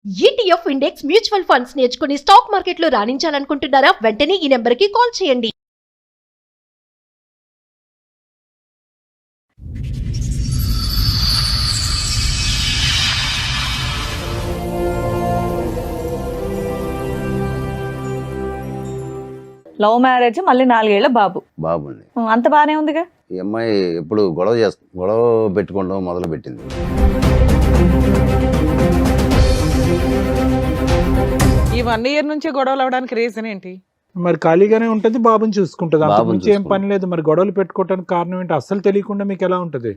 ETF index mutual funds నేర్చుకుని stock మార్కెట్లో రాణించాలనుకుంటున్నారా? వెంటనే ఈ నెంబర్కి కాల్ చేయండి. లవ్ మ్యారేజ్, మళ్ళీ 4 ఏళ్ల బాబు. బాబుండి. అంత బానే ఉందిగా. ఈ అమ్మాయి ఎప్పుడు గొడవ పెట్టుకోవడం మొదలు పెట్టింది. ఈ 1 ఇయర్ నుంచి గొడవలు అవడానికి రీజన్ ఏంటి? మరి ఖాళీగానే ఉంటది, బాబుని చూసుకుంటది. అంతకు బాబుని మించి ఏం చూసుకుంటది. పని లేదు. మరి గొడవలు పెట్టుకోవడానికి కారణం ఏంటి? అస్సలు తెలియకుండా మీకు ఎలా ఉంటది?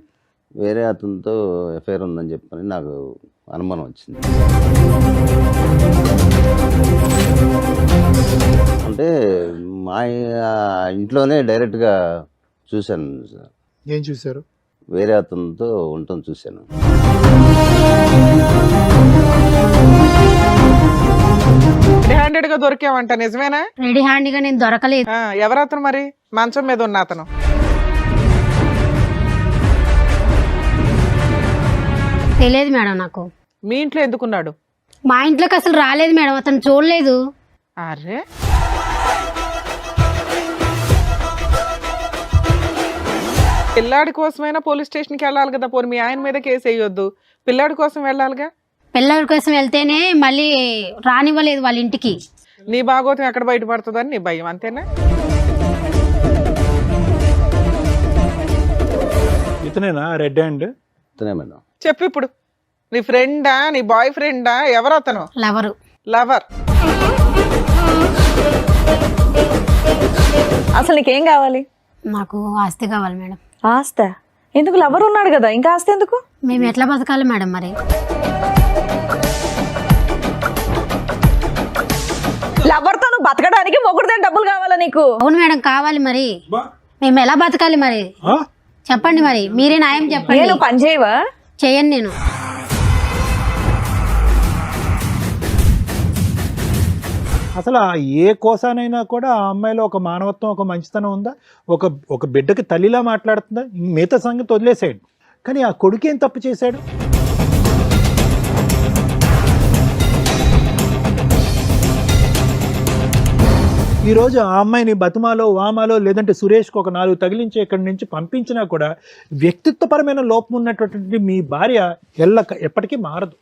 వేరే అతనితో ఎఫ్ఐఆర్ ఉందని చెప్పని నాకు అనుమానం వచ్చింది. అంటే మా ఇంట్లోనే డైరెక్ట్గా చూశాను సార్. ఏం చూసారు? వేరే అతనితో ఉండటం చూశాను. రెడీ హ్యాండెడ్ గా దొరికావంట, నిజమేనా? రెడీ హ్యాండ్గా నేను దొరకలేదు. ఎవరు అతను మరి? మంచం మీద ఉన్న అతను. తెలియదు మేడం నాకు. మీ ఇంట్లో ఎందుకున్నాడు? మా ఇంట్లోకి అసలు రాలేదు మేడం, అతను చూడలేదు. అరే, పిల్లాడి కోసమైనా పోలీస్ స్టేషన్కి వెళ్ళాలి కదా. పోనీ మీ ఆయన మీద కేసు వేయొద్దు, పిల్లాడి కోసం వెళ్ళాలిగా. పిల్లల కోసం వెళ్తేనే మళ్ళీ రానివ్వలేదు వాళ్ళ ఇంటికి. నీ భాగోతం ఎక్కడ బయటపడుతుందని నీ భయం, అంతేనా? ఇతనేనా రెడ్ హ్యాండ్? ఇతనే మేడం. చెప్పు ఇప్పుడు. నీ ఫ్రెండా, నీ బాయ్ ఫ్రెండా, ఎవరు అతను? లవరు. లవర్. అసలు నీకేం కావాలి? నాకు ఆస్తి కావాలి మేడం. ఆస్త ఎందుకు? లవర్ ఉన్నాడు కదా, ఇంకా ఆస్తి ఎందుకు? మేము ఎట్లా బతకాలి మేడం మరి? లవర్ తో నువ్వు బతకడానికి మొగుడుదే డబ్బులు కావాలా నీకు? అవును మేడం, కావాలి. మరి మేము ఎలా బతకాలి మరి? చెప్పండి మరి, మీరే న్యాయం చెప్పండి. నేను పని చేయవా? చేయను నేను. అసలు ఏ కోసానైనా కూడా ఆ అమ్మాయిలో ఒక మానవత్వం, ఒక మంచితనం ఉందా? ఒక బిడ్డకి తల్లిలా మాట్లాడుతుందా? మిగతా సంగతి వదిలేసాడు. కానీ ఆ కొడుకు ఏం తప్పు చేశాడు? ఈరోజు ఆ అమ్మాయిని బతుమాలో, వామాలో, లేదంటే సురేష్కి ఒక 4 తగిలించి ఇక్కడి నుంచి పంపించినా కూడా వ్యక్తిత్వపరమైన లోపం ఉన్నటువంటి మీ భార్య ఎప్పటికీ మారదు.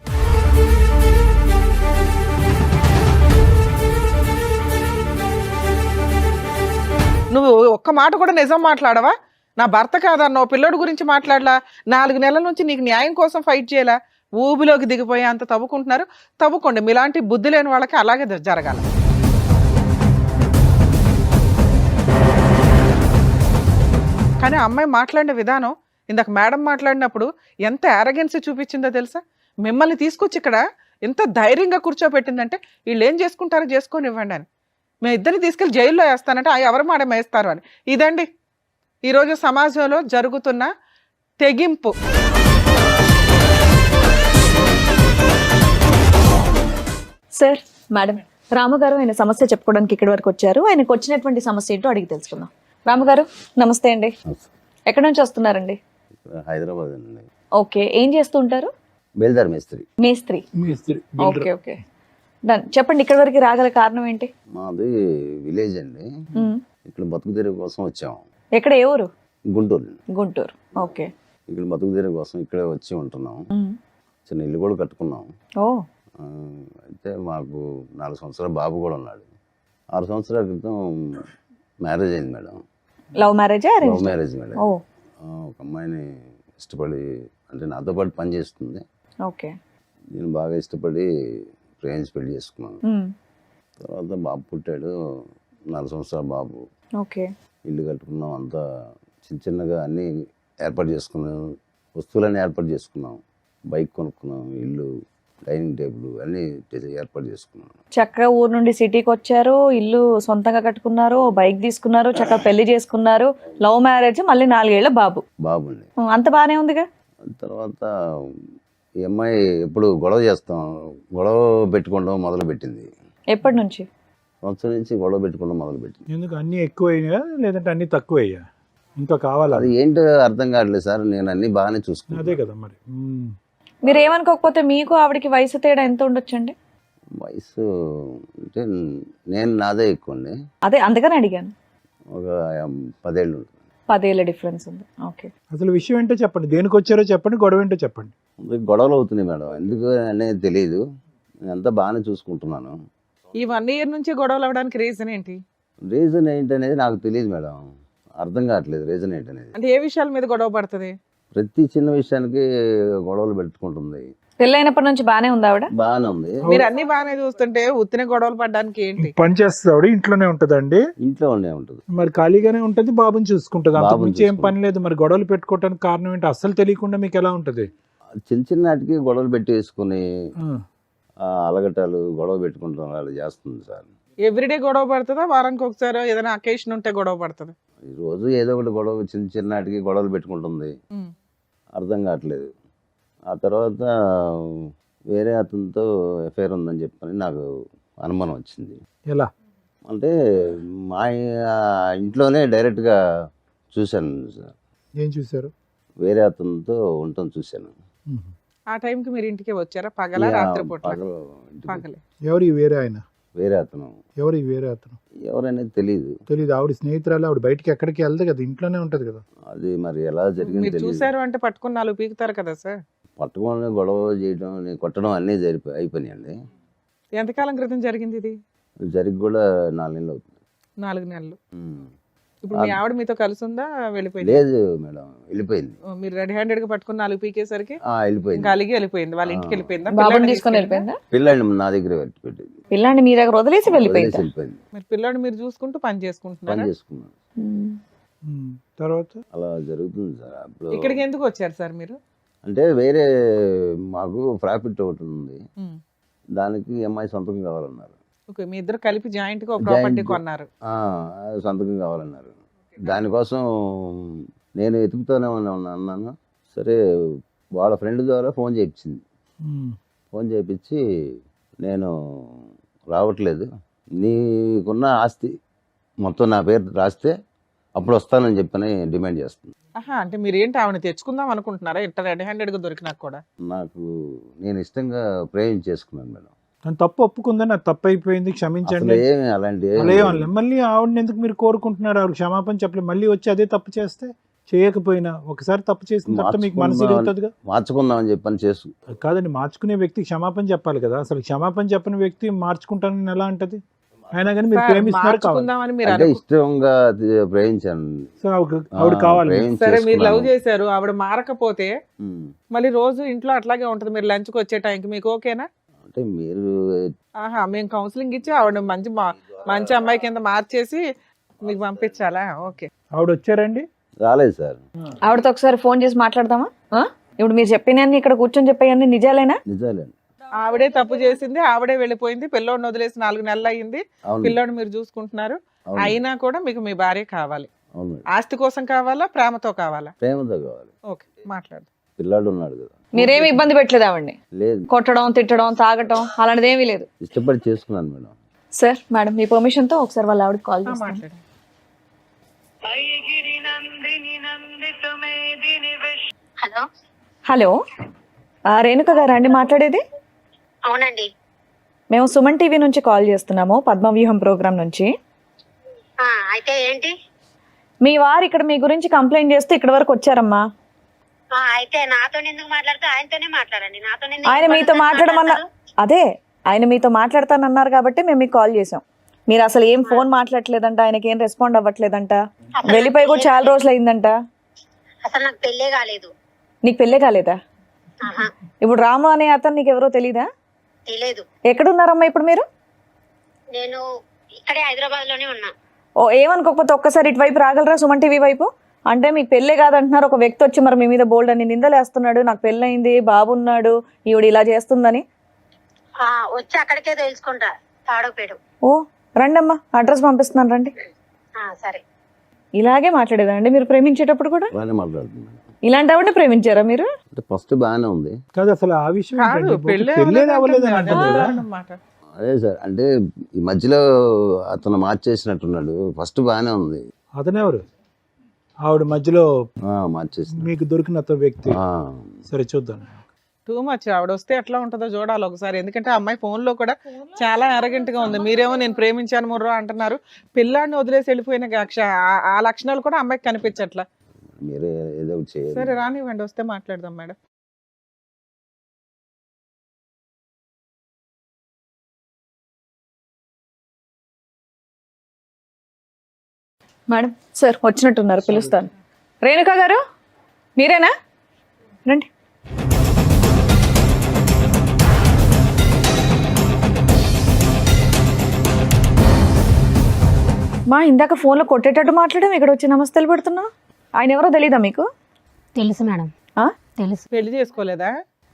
నువ్వు ఒక్క మాట కూడా నిజం మాట్లాడవా? నా భర్త కాదన్నావు, పిల్లోడి గురించి మాట్లాడలా, 4 నెలల నుంచి నీకు న్యాయం కోసం ఫైట్ చేయాలా? ఊబిలోకి దిగిపోయే అంత తవ్వుకుంటున్నారు. తవ్వుకోండి, మీలాంటి బుద్ధి లేని వాళ్ళకి అలాగే జరగాల. కానీ అమ్మాయి మాట్లాడిన విధానం, ఇందాక మేడం మాట్లాడినప్పుడు ఎంత యారగెన్సీ చూపించిందో తెలుసా? మిమ్మల్ని తీసుకొచ్చి ఇక్కడ ఎంత ధైర్యంగా కూర్చోబెట్టిందంటే, వీళ్ళు ఏం చేసుకుంటారో చేసుకొని ఇవ్వండి అని. మేము ఇద్దరిని తీసుకెళ్ళి జైల్లో వేస్తానంటే ఎవరు మాట వేస్తారు అని. ఇదండి ఈరోజు సమాజంలో జరుగుతున్న తెగింపు. సార్, మేడం, రాముగారు ఆయన సమస్య చెప్పుకోవడానికి ఇక్కడి వరకు వచ్చారు. ఆయనకు వచ్చినటువంటి సమస్య ఏంటో అడిగి తెలుసుకుందాం. రాముగారు నమస్తే అండి. ఎక్కడి నుంచి వస్తున్నారండి? హైదరాబాద్ అండి. ఓకే, ఏం చేస్తూ ఉంటారు? బేల్దార్ మేస్త్రి. మేస్త్రి. Okay okay, done. చెప్పండి, ఇక్కడి వరకు రాగల కారణం ఏంటి? మాది విలేజ్ అండి. ఇక్కడ బతుకు తెరువు కోసం వచ్చాము. ఎక్కడ, ఏ ఊరు? గుంటూరు. గుంటూరు. ఓకే. ఇక్కడ బతుకు తెరువు కోసం ఇక్కడే వచ్చి ఉంటున్నాం. చిన్న ఇల్లు కూడా కట్టుకున్నాం. ఓ. అయితే మాకు 4 సంవత్సరాల బాబు కూడా ఉన్నాడు. 6 సంవత్సరాల క్రితం మ్యారేజ్ అయింది madam. Love marriage? Love marriage madam. Oh. ఒక అమ్మాయిని ఇష్టపడి, అంటే నాతో పాటు పని చేస్తుంది. ఓకే. నేను బాగా ఇష్టపడి ప్రేమించి పెళ్లి చేసుకున్నాను. తర్వాత బాబు పుట్టాడు, 4 సంవత్సరాల బాబు. ఓకే. ఇల్లు కట్టుకున్నాం. అంతా చిన్నగా అన్నీ ఏర్పాటు చేసుకున్నాం. వస్తువులన్నీ ఏర్పాటు చేసుకున్నాం. బైక్ కొనుక్కున్నాం, ఇల్లు, డైనింగ్ టేబుల్ అన్నీ ఏర్పాటు చేసుకున్నాం. చక్కగా ఊరు నుండి సిటీకి వచ్చారు, ఇల్లు సొంతంగా కట్టుకున్నారు, బైక్ తీసుకున్నారు, చక్కగా పెళ్లి చేసుకున్నారు. లవ్ మ్యారేజ్, మళ్ళీ 4 ఏళ్ల బాబు. బాబుండి. అంత బానే ఉందిగా. తర్వాత ఈ అమ్మాయి ఎప్పుడు గొడవ పెట్టుకోవడం మొదలు పెట్టింది. ఎప్పటి నుంచి? సంవత్సరం నుంచి గొడవ పెట్టుకోవడం మొదలు పెట్టింది. ఎందుకు? అన్ని ఎక్కువయ్యా లేదంటే అన్ని తక్కువయ్యా? ఇంకా కావాలా? అది ఏంటో అర్థం కావట్లేదు సార్. నేను అన్ని బాగానే చూసుకున్నాను. అదే కదా మరి. మీరు ఏమనుకోకపోతే మీకు ఆవిడకి వయసు తేడా ఎంత ఉండొచ్చండి? వయసు అంటే నేను నాదే ఎక్కువ అండి, అదే అందుకని అడిగాను. ఒక 10 ఏళ్ళు ఉంటుంది. 10 ఏళ్ళ డిఫరెన్స్ ఉంది. ఓకే. అసలు విషయం ఏంటో చెప్పండి, దేనికి వచ్చారో చెప్పండి, గొడవ ఏంటో చెప్పండి. గొడవలు అవుతున్నాయి మేడం, ఎందుకు అనేది తెలియదు. నేనంతా బాగానే చూసుకుంటున్నాను. ఈ 1 year నుంచి గొడవలు అవ్వడానికి రీజన్ ఏంటి? రీజన్ ఏంటనేది నాకు తెలియదు మేడం, అర్థం కావట్లేదు రీజన్ ఏంటనేది. అంటే ఏ విషయాల మీద గొడవ పడుతుంది? ప్రతి చిన్న విషయానికి గొడవలు పెట్టుకుంటుంది. పెళ్ళైనప్పటి నుంచి బానే ఉంది ఆవిడ? బాగానే ఉంది. మీరు అన్ని బాగానే చూస్తుంటే ఉత్తిన గొడవలు పడడానికి ఏంటి? పని చేస్తుంది ఆవిడ, ఇంట్లోనే ఉంటదండి. ఇంట్లో ఉండే ఉంటుంది. మరి ఖాళీగానే ఉంటుంది, బాబుని చూసుకుంటుంది, అంతకు బాబుని మించి ఏం పని లేదు. మరి గొడవలు పెట్టుకోవడానికి కారణం ఏంటి అస్సలు తెలియకుండా మీకు ఎలా ఉంటది? చిన్న చిన్నటికి గొడవలు పెట్టేసుకుని ఆ, అలగటాలు గొడవ పెట్టుకుంటాం అలా చేస్తుంది సార్. ఎవ్రీడే గొడవ పడుతుందా, వారానికి ఒకసారి ఏదైనా అకేషన్ ఉంటే గొడవ పడుతుంది? ఈ రోజు ఏదో ఒకటి గొడవ, చిన్న చిన్నటికి గొడవలు పెట్టుకుంటుంది, అర్థం కావట్లేదు. ఆ తర్వాత వేరే అతనితో ఎఫ్ఐఆర్ ఉందని చెప్పని నాకు అనుమానం వచ్చింది. ఎలా అంటే మా ఇంట్లోనే డైరెక్ట్గా చూశాను సార్, ఏం చూసారు? వేరే అతనితో ఉండటం చూశాను. ఆ టైంకి మీరు ఇంటికి వచ్చారా? పగల రాత్రి పూట? పగలు ఇంటికి పగలే. ఎవరు ఈ వేరే ఆయన? వేరే అతను ఎవరు ఈ వేరే అతను? ఎవరనేది తెలియదు. తెలీదు. ఆవిడ స్నేహితురాలు, ఆవిడ బయటికి ఎక్కడికి వెళ్దు కదా, ఇంట్లోనే ఉంటది కదా. అది మరి ఎలా జరిగింది మీరు తెలియదు. చూసారు అంటే పట్టుకుని 4 పీకుతారు కదా సార్. పట్టుకొని గొడవ చేయడం, కొట్టడం అన్నీ అయిపోయినాయండి. ఎంతకాలం క్రితం జరిగింది ఇది? జరిగి కూడా 4 నెలలు అవుతుంది. 4 నెలలు. ఉమ్. ఇప్పుడు మీ ఆవిడ మీతో కలిసి ఉందా, వెళ్ళిపోయింది? లేదు మేడం, వెళ్ళిపోయింది. మీరు రెడీ హ్యాండెడ్ గా పట్టుకుని 4 పీకేసరికి వెళ్ళిపోయింది. ఇంకా అలిగి వెళ్ళిపోయింది. వాళ్ళ ఇంటికి వెళ్ళిపోయిందా? బాబుని పిల్లాడిని తీసుకొని తీసుకెళ్ళిందా? వెళ్ళిపోయిందా? పిల్లాడిని నా దగ్గర పెట్టింది. పిల్లాన్ని మీ దగ్గర వదిలేసి వెళ్ళిపోయిందా? వెళ్ళిపోయింది. మీరు పిల్లాడు మీరు చూసుకుంటూ పని పని చేసుకుంటున్నారా? చేసుకున్నాను. తర్వాత అలా జరుగుతుంది సార్. అప్పుడు ఇక్కడికి ఎందుకు వచ్చారు సార్ మీరు? అంటే వేరే మాకు ప్రాఫిట్ ఒకటి ఉంది, ఉమ్. దానికి అమ్మాయి సంతకం కావాలన్నారు. ఓకే, మీ ఇద్దరు కలిపి జాయింట్ గా ఒక ప్రాపర్టీ Joint. కొన్నారు. సంతకం కావాలన్నారు. దానికోసం నేను ఎతుకుతూనే అన్నాను. సరే, వాళ్ళ ఫ్రెండ్ ద్వారా ఫోన్ చేయించింది. ఫోన్ చేయించి నేను రావట్లేదు, నీకున్న ఆస్తి మొత్తం నా పేరు రాస్తే అప్పుడు వస్తానని చెప్పని డిమాండ్ చేస్తుంది. ఆహా, అంటే మీరు ఏంటి ఆవిడ తెచ్చుకుందాం అనుకుంటున్నారా? ఇంత రెడీ హ్యాండెడ్ గా దొరికినా కూడా? నేను ఇష్టంగా చేసుకున్నాను మేడం. తను తప్పు ఒప్పుకుందని, అది తప్పు అయిపోయింది, క్షమించండి. అసలు ఏమి అలాంటి అలా ఏమనలే. మళ్ళీ ఆవిడని ఎందుకు మీరు కోరుకుంటున్నారు? ఆవిడ క్షమాపణ చెప్పలేదు, మళ్ళీ వచ్చి అదే తప్పు చేస్తే, చేయకపోయినా ఒకసారి తప్పు చేసిన తర్వాత మీకు మనసు ఇరుగుతుందిగా. మార్చుకుందామని చెప్పని చేసు కాదండి, మార్చుకునే వ్యక్తి క్షమాపణ చెప్పాలి కదా. అసలు క్షమాపణ చెప్పని వ్యక్తి మార్చుకుంటానని ఎలా అంటది? అయినా కానీ మీరు సార్, ప్రేమిస్తున్నారు కావాలి. మార్చుకుందామని మీరు అంటే అనుకు- ఇష్టంగా ప్రేమించాను. సో ఆవిడ కావాలి. సరే, మీరు లవ్ చేసుకున్నాను. చేశారు, ఆవిడ మారకపోతే ఉమ్. మళ్ళీ రోజు ఇంట్లో అట్లాగే ఉంటది. మీరు లంచ్ కి వచ్చే టైంకి మీకు ఓకేనా? అంటే మీరు ఆహా, మేము కౌన్సిలింగ్ ఇచ్చి ఆవిడ మంచి అమ్మాయి కింద మార్చేసి మీకు పంపించాలా? ఓకే. ఆవిడ వచ్చారండి? రాలేదు సార్. ఆవిడతో ఒకసారి ఫోన్ చేసి మాట్లాడదామా? ఇప్పుడు మీరు చెప్పినన్ని ఇక్కడ కూర్చొని చెప్పేయన్ని నిజాలేనా? నిజాలే. ఆవిడే తప్పు చేసింది, ఆవిడే వెళ్ళిపోయింది, పిల్లోడిని వదిలేసి 4 నెలలు అయ్యింది, అవును. పిల్లోడిని మీరు చూసుకుంటున్నారు. అవును. అయినా కూడా మీకు మీ భార్య కావాలి. అవును మేడం. ఆస్తి కోసం కావాలా, ప్రేమతో కావాలా? ప్రేమతో కావాలి. ఓకే, మాట్లాడు. పిల్లాడు ఉన్నాడు కదా. మీరేమి ఇబ్బంది పెట్టలేదు ఆవిడ్ని? లేదు, కొట్టడం, తిట్టడం, తాగటం అలాంటిది ఏమీ లేదు? ఇష్టపడి చేసుకున్నాను మేడం. సార్, మేడం మీ పర్మిషన్ తో ఒకసారి వాళ్ళ ఆవిడకి కాల్ చేస్తాను. మాట్లాడు. హలో, హలో, రేణుక గారు అండి మాట్లాడేది? అవునండి. మేము సుమన్ టీవీ నుంచి కాల్ చేస్తున్నాము, పద్మవ్యూహం ప్రోగ్రామ్ నుంచి. అయితే ఏంటి? మీ వారు ఇక్కడ మీ గురించి కంప్లైంట్ చేస్తూ ఇక్కడ వరకు వచ్చారమ్మా. అయితే నాతో ఎందుకు మాట్లాడితే ఆయనతోనే మాట్లాడండి. నాతో ఆయన మీతో మాట్లాడమన్నా, అదే ఆయన మీతో మాట్లాడతానన్నారు కాబట్టి మేము మీకు కాల్ చేసాం. మీరు అసలు ఏం ఫోన్ మాట్లాడలేదంట, ఆయనకి ఏం రెస్పాండ్ అవ్వట్లేదంట, వెళ్ళిపోయి కూడా చాలా రోజులు అయిందంట. అసలు నాకు పెళ్ళే కాలేదు. నీకు పెళ్ళే కాలేదా? ఇప్పుడు రాము అనే అతను నీకు ఎవరో తెలీదా? తెలియదు. ఎక్కడున్నారమ్మా ఇప్పుడు మీరు? నేను ఇక్కడే హైదరాబాద్ లోనే ఉన్నా. ఏమనుకోకపోతే ఒక్కసారి ఇటువైపు రాగలరా, సుమన్ టీవీ వైపు? అంటే మీకు పెళ్ళే కాదంటున్నారు, ఒక వ్యక్తి వచ్చి మరి మీ మీద బోల్డ్ అని నిందలేస్తున్నాడు, నాకు పెళ్ళయింది, బాబున్నాడు, ఈవిడ ఇలా చేస్తుందని. వచ్చి అక్కడికే తెలుసుకుంటా, తాడోపేడు. ఓ రండమ్మా, అడ్రస్ పంపిస్తున్నాను, రండి. సరే. ఇలాగే మాట్లాడేదా అండి మీరు ప్రేమించేటప్పుడు కూడా? బాగానే మాట్లాడుతున్నాను. ఇలాంటి ఆవిడ ప్రేమించారా మీరు? అంటే ఫస్ట్ బాగానే ఉంది. కాదు, అసలు ఆ విషయం కాదు, ఏంటండి? పెళ్ళే పెళ్ళే అవ్వలేదు అవ్వలేదు అని అంటే అంటారు కదా. అన్నమాట. అదే సార్, అంటే ఈ మధ్యలో అతను మార్చేసినట్టున్నాడు. ఫస్ట్ బాగానే ఉంది. అతనెవరు? ఆవిడ మధ్యలో మార్చేసిన. మీకు దొరికిన అతను వ్యక్తి. సరే చూద్దాం. Too much. ఆవిడ వస్తే ఎట్లా ఉంటుందో చూడాలి ఒకసారి. ఎందుకంటే ఆ అమ్మాయి ఫోన్ లో కూడా చాలా arrogant గా ఉంది. మీరేమో నేను ప్రేమించాను ముర్రో అంటున్నారు. పిల్లాడిని వదిలేసి వెళ్ళిపోయిన ఆ లక్షణాలు కూడా అమ్మాయికి కనిపించట్లా. మీరే ఏదో ఒకటి చేయాలి. సరే రానివ్వండి, వస్తే మాట్లాడదాం మేడం. మేడం సార్ వచ్చినట్టున్నారు, పిలుస్తాను. రేణుకా గారు మీరేనా? రండి. మా ఇందాక ఫోన్లో కొట్టేటట్టు మాట్లాడడం, ఇక్కడ వచ్చి నమస్తేలు పెడుతున్నావు. ఆయన ఎవరో తెలీదా మీకు? తెలుసు మేడం, ఆ? తెలుసు. పెళ్లి చేసుకోలేదా?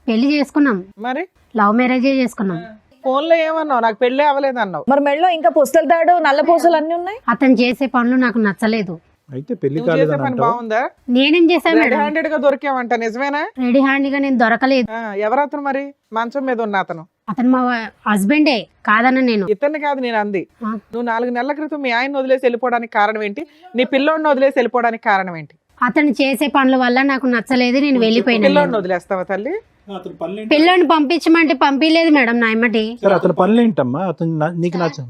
పెళ్లి చేసుకున్నాం, మరి లవ్ మ్యారేజే చేసుకున్నాం. ఫోన్ లో ఏమన్నావు? నాకు పెళ్లి అవ్వలేదు అన్నావు. మరి మెడలో ఇంకా పుస్తల తాడు, నల్ల పూసలు అన్నీ ఉన్నాయి. అతను చేసే పనులు నాకు నచ్చలేదు. అయితే పెళ్లి నువ్వు చేసే కాలేదని పని అంటావు. బాగుందా? నేనేం చేశాను రెడ్ మేడం? హ్యాండెడ్ గా దొరికావంట, నిజమేనా? రెడీ హ్యాండ్గా నేను దొరకలేదు. ఎవరతను మరి? మంచం మీద ఉన్న అతను అతను మా హస్బెండే కాదన్న నేను. ఇతన్ని కాదు నేను అంది. ఆ. నువ్వు 4 నెలల క్రితం మీ ఆయన వదిలేసి వెళ్ళిపోవడానికి కారణం ఏంటి? నీ పిల్లోడిని వదిలేసి వెళ్ళిపోవడానికి కారణం ఏంటి? అతను చేసే పనుల వల్ల నాకు నచ్చలేదు, నేను వెళ్ళిపోయినా. పిల్లోడిని వదిలేస్తావా తల్లి? అతని పనులు ఏంటి? పిల్లోని పంపించమంటే పంపించలేదు మేడం నా ఎమ్మటి. సరే అతని పనులు ఏంటమ్మా? అతను నీకు నచ్చ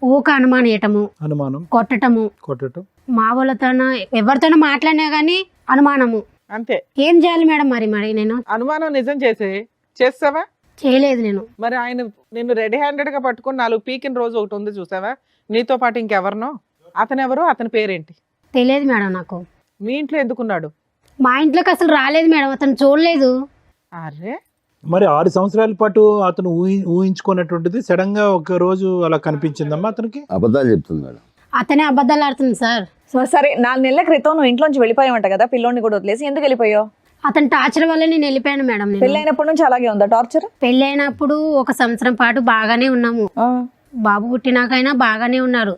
ఊక అనుమానియటము, అనుమానం, కొట్టటము, కొట్టడం. మా వాళ్ళతోనో ఎవరితోనో మాట్లాడినా గానీ అనుమానము. అంతే. ఏం చేయాలి మేడం మరి నేను? అనుమానం నిజం చేస్తావా? చేయలేదు నేను. మరి ఆయన నిన్ను రెడీ హ్యాండెడ్ గా పట్టుకొని 4 పీకిన రోజు ఒకటి ఉంది చూసావా? నీతో పాటు ఇంకెవరినో? అతను ఎవరు? అతని పేరేంటి? తెలియదు మేడం నాకు. మీ ఇంట్లో ఎందుకున్నాడు? మా ఇంట్లోకి అసలు రాలేదు మేడం, అతను చూడలేదు. అరే మరి 6 సంవత్సరాల పాటు అతను ఊహించుకున్నటువంటిది సడన్ గా ఒక రోజు అలా కనిపించిందమ్మా అతనికి. అబద్ధాలు చెప్తుంది మేడం. అతనే అబద్ధాలు ఆడుతుంది సార్. సరే 4 నెలల క్రితం నువ్వు ఇంట్లోంచి వెళ్ళిపోయావంట కదా, పిల్లోని కూడా వదిలేసి. ఎందుకు వెళ్ళిపోయావు? అతని టార్చర్ వల్ల నేను వెళ్ళిపోయాను మేడం. నేను పెళ్ళైనప్పటి నుంచి అలాగే ఉందా టార్చర్? పెళ్ళైనప్పుడు 1 సంవత్సరం పాటు బాగానే ఉన్నాము. బాబు పుట్టినాకైనా బాగానే ఉన్నారు.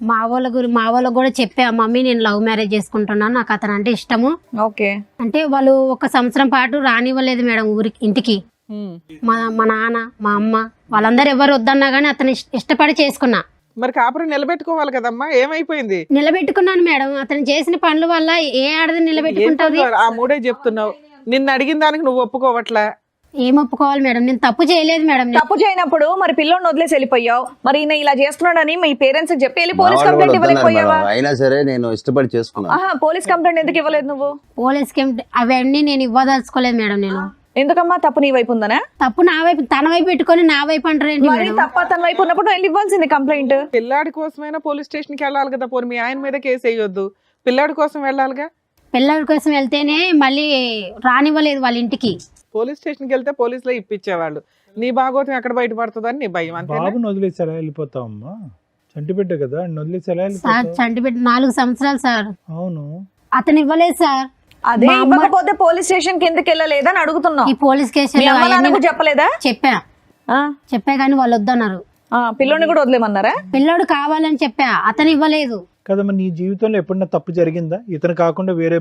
మా వాళ్ళకు కూడా చెప్పా, మమ్మీ నేను లవ్ మ్యారేజ్ చేసుకుంటున్నాను, నాకు అతను అంటే ఇష్టము. ఓకే. అంటే వాళ్ళు 1 సంవత్సరం పాటు రానివ్వలేదు మేడం ఇంటికి. మా నాన్న, మా అమ్మ వాళ్ళందరూ ఎవరు వద్దన్నా గానీ అతను ఇష్టపడి చేసుకున్నా. మరి కాపురం నిలబెట్టుకోవాలి కదమ్మా, ఏమైపోయింది? నిలబెట్టుకున్నాను మేడం. అతను చేసిన పనుల వల్ల ఏ ఆడది నిలబెట్టుకుంటది? ఆ మూడే చెప్తున్నావు. నిన్ను అడిగిన దానికి నువ్వు ఒప్పుకోవట్లా. ఏం ఒప్పుకోవాలి మేడం? నేను తప్పు చేయలేదు మేడం. తప్పు చేయనప్పుడు మరి పిల్లోని వదిలేసి వెళ్ళిపోయావు. మరి ఈయన ఇలా చేస్తున్నాడని మీ పేరెంట్స్ చెప్పి వెళ్ళి పోలీస్ మా వాళ్ళు కంప్లైంట్ కూడా వద్దన్నారు ఇవ్వలేకపోయావా? మేడం. అయినా సరే నేను ఇష్టపడి చేసుకున్నాను. ఆహా, పోలీస్ కంప్లైంట్ ఎందుకు ఇవ్వలేదు నువ్వు? పోలీస్ అవన్నీ నేను ఇవ్వదలుచుకోలేదు మేడం. నేను ఎందుకమ్మా? తప్పు నీ వైపు ఉందనా? తప్పు నా వైపు, తన వైపు పెట్టుకొని నా వైపు అంటారేంటి మరి మేడం? తప్ప తన వైపు ఉన్నప్పుడు వెళ్ళి ఇవ్వాల్సింది కంప్లైంట్. పిల్లాడి కోసమైనా పోలీస్ స్టేషన్కి వెళ్ళాలి కదా. పోనీ మీ ఆయన మీద కేసు వేయొద్దు, పిల్లాడి కోసం వెళ్ళాలిగా. పిల్లల కోసం వెళ్తేనే మళ్ళీ రానివ్వలేదు వాళ్ళ ఇంటికి. పోలీస్ స్టేషన్కి వెళ్తే పోలీసులో ఇప్పించేవాళ్ళు. నీ భాగోతం ఎక్కడ బయటపడుతుందని నీ భయం అంతే. బాబుని వదిలేసి ఎలా వెళ్ళిపోతావమ్మా? చంటి బిడ్డ కదా, వదిలేసి ఎలా సార్ వెళ్ళిపోతావు? చంటి పెట్టి 4 సంవత్సరాలు సార్. అవును. అతను ఇవ్వలేదు సార్. అదే మా అమ్మ- ఇవ్వకపోతే పోలీస్ స్టేషన్ కి ఎందుకు వెళ్ళలేదని అడుగుతున్నావు. ఈ పోలీస్ మీ కేసులో అమ్మ నాన్న అవన్నీ కూడా చెప్పలేదా? చెప్పా కానీ వాళ్ళు వద్దన్నారు. పిల్లోని కూడా వదిలేమన్నారా? పిల్లోడు కావాలని చెప్పా, అతను ఇవ్వలేదు. కదమ్మా, నీ జీవితంలో ఎప్పుడన్నా తప్పు జరిగిందా? ఇతను కాకుండా వేరే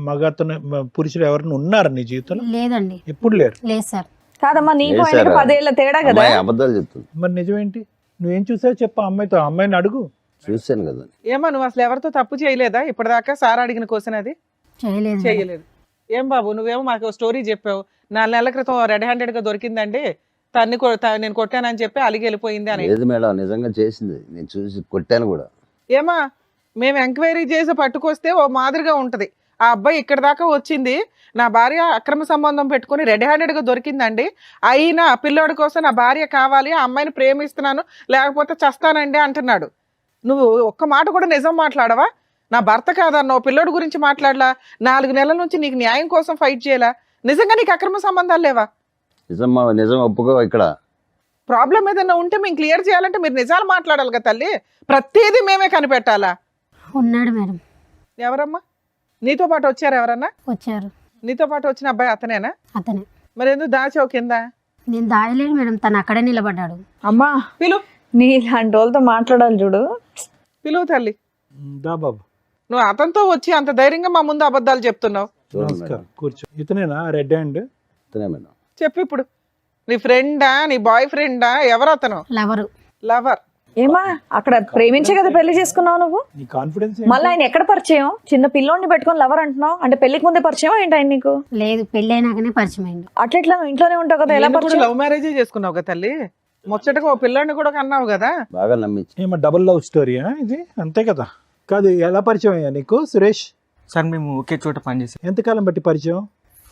మగతను పురుషులు ఎవరైనా ఉన్నారా నీ జీవితంలో? లేదండి, ఎప్పుడు లేరు. లేదు సార్. కాదమ్మా, నీకు లేదు ఆయనకి సార్. 10 ఏళ్ల తేడా కదా. అమ్మాయి అబద్ధాలు చెప్తుంది. మరి నిజమేంటి? నువ్వేం చూసావు చెప్పు అమ్మాయితో. అమ్మాయిని అడుగు. చూశాను కదా. ఏమో నువ్వు అసలు ఎవరితో తప్పు చేయలేదా ఇప్పటిదాకా? సార్ అడిగిన క్వశ్చన్ అది చేయలేదు మేడం. చేయలేదు. ఏం బాబు నువ్వేమో మాకు స్టోరీ చెప్పావు. 4 నెలల క్రితం రెడ్ హ్యాండెడ్ గా దొరికిందండి, నేను కొట్టానని చెప్పి అలిగి వెళ్ళిపోయింది అని. లేదు మేడం, నిజంగా చేసింది. నేను చూసి కొట్టాను కూడా. ఏమా మేము ఎంక్వైరీ చేసి పట్టుకొస్తే ఓ మాదిరిగా ఉంటది. ఆ అబ్బాయి ఇక్కడ దాకా వచ్చింది, నా భార్య అక్రమ సంబంధం పెట్టుకుని రెడ్ హ్యాండెడ్ గా దొరికిందండి, అయినా పిల్లోడి కోసం నా భార్య కావాలి, ఆ అమ్మాయిని ప్రేమిస్తున్నాను లేకపోతే చస్తానండి అంటున్నాడు. నువ్వు ఒక్క మాట కూడా నిజం మాట్లాడవా? నా భర్త కాదన్నావు, పిల్లోడి గురించి మాట్లాడలా, 4 నెలల నుంచి నీకు న్యాయం కోసం ఫైట్ చేయాలా? నిజంగా నీకు అక్రమ సంబంధాలు లేవా? నిజం ఒప్పుకో. ఇక్కడ ప్రాబ్లం ఏదైనా ఉంటే మేము క్లియర్ చేయాలంటే మీరు నిజాలు మాట్లాడాలి కదా తల్లి. ప్రతిదీ మేమే కనిపెట్టాలా? ఉన్నాడు మేడం. ఎవరమ్మా నీతో పాటు వచ్చారు? ఎవరన్నా వచ్చారు. నీతో పాటు వచ్చిన అబ్బాయి అతనేనా? అతనే. మరి ఎందుకు దాచావు కింద? నేను దాయలేదు మేడం, తను అక్కడే నిలబడ్డాడు. అమ్మా, పిలు నీ ఇలాంటి వాళ్ళతో మాట్లాడాలి చూడు. పిలువు తల్లి. దా బాబు. నువ్వు అతనితో వచ్చి అంత ధైర్యంగా మా ముందు అబద్ధాలు చెప్తున్నావు. చూడండి నమస్కారం, మేడం. కూర్చో. ఇతనేనా రెడ్ హ్యాండ్? ఇతనే మేడం. చెప్పు ఇప్పుడు. నీ ఫ్రెండా, నీ బాయ్ ఫ్రెండా, ఎవరు అతను? లవరు. లవర్. ఏమా అక్కడ ప్రేమించే కదా పెళ్లి చేసుకున్నావు నువ్వు? నీ కాన్ఫిడెన్స్ మళ్ళీ ఆయన ఎక్కడ పరిచయం? చిన్న పిల్లోడిని పెట్టుకొని లవర్ అంటున్నావు అంటే పెళ్లికి ముందే పరిచయం ఏంటి ఆయన నీకు? లేదు పెళ్ళి అయినాకనే పరిచయం అయింది. అట్లా నువ్వు ఇంట్లోనే ఉంటావు కదా, ఎలా పరిచయం? లవ్ మ్యారేజే చేసుకున్నావు కదా తల్లి, ముచ్చటగా ఓ పిల్లాడిని కూడా కన్నావు కదా. బాగా నమ్మించి ఏమో డబుల్ లవ్ స్టోరీయా ఇది? అంతే కదా. కాదు, ఎలా పరిచయం అయ్యా నీకు సురేష్? సార్ మేము ఒకే చోట పనిచేసాం ఎంతకాలం బట్టి పరిచయం?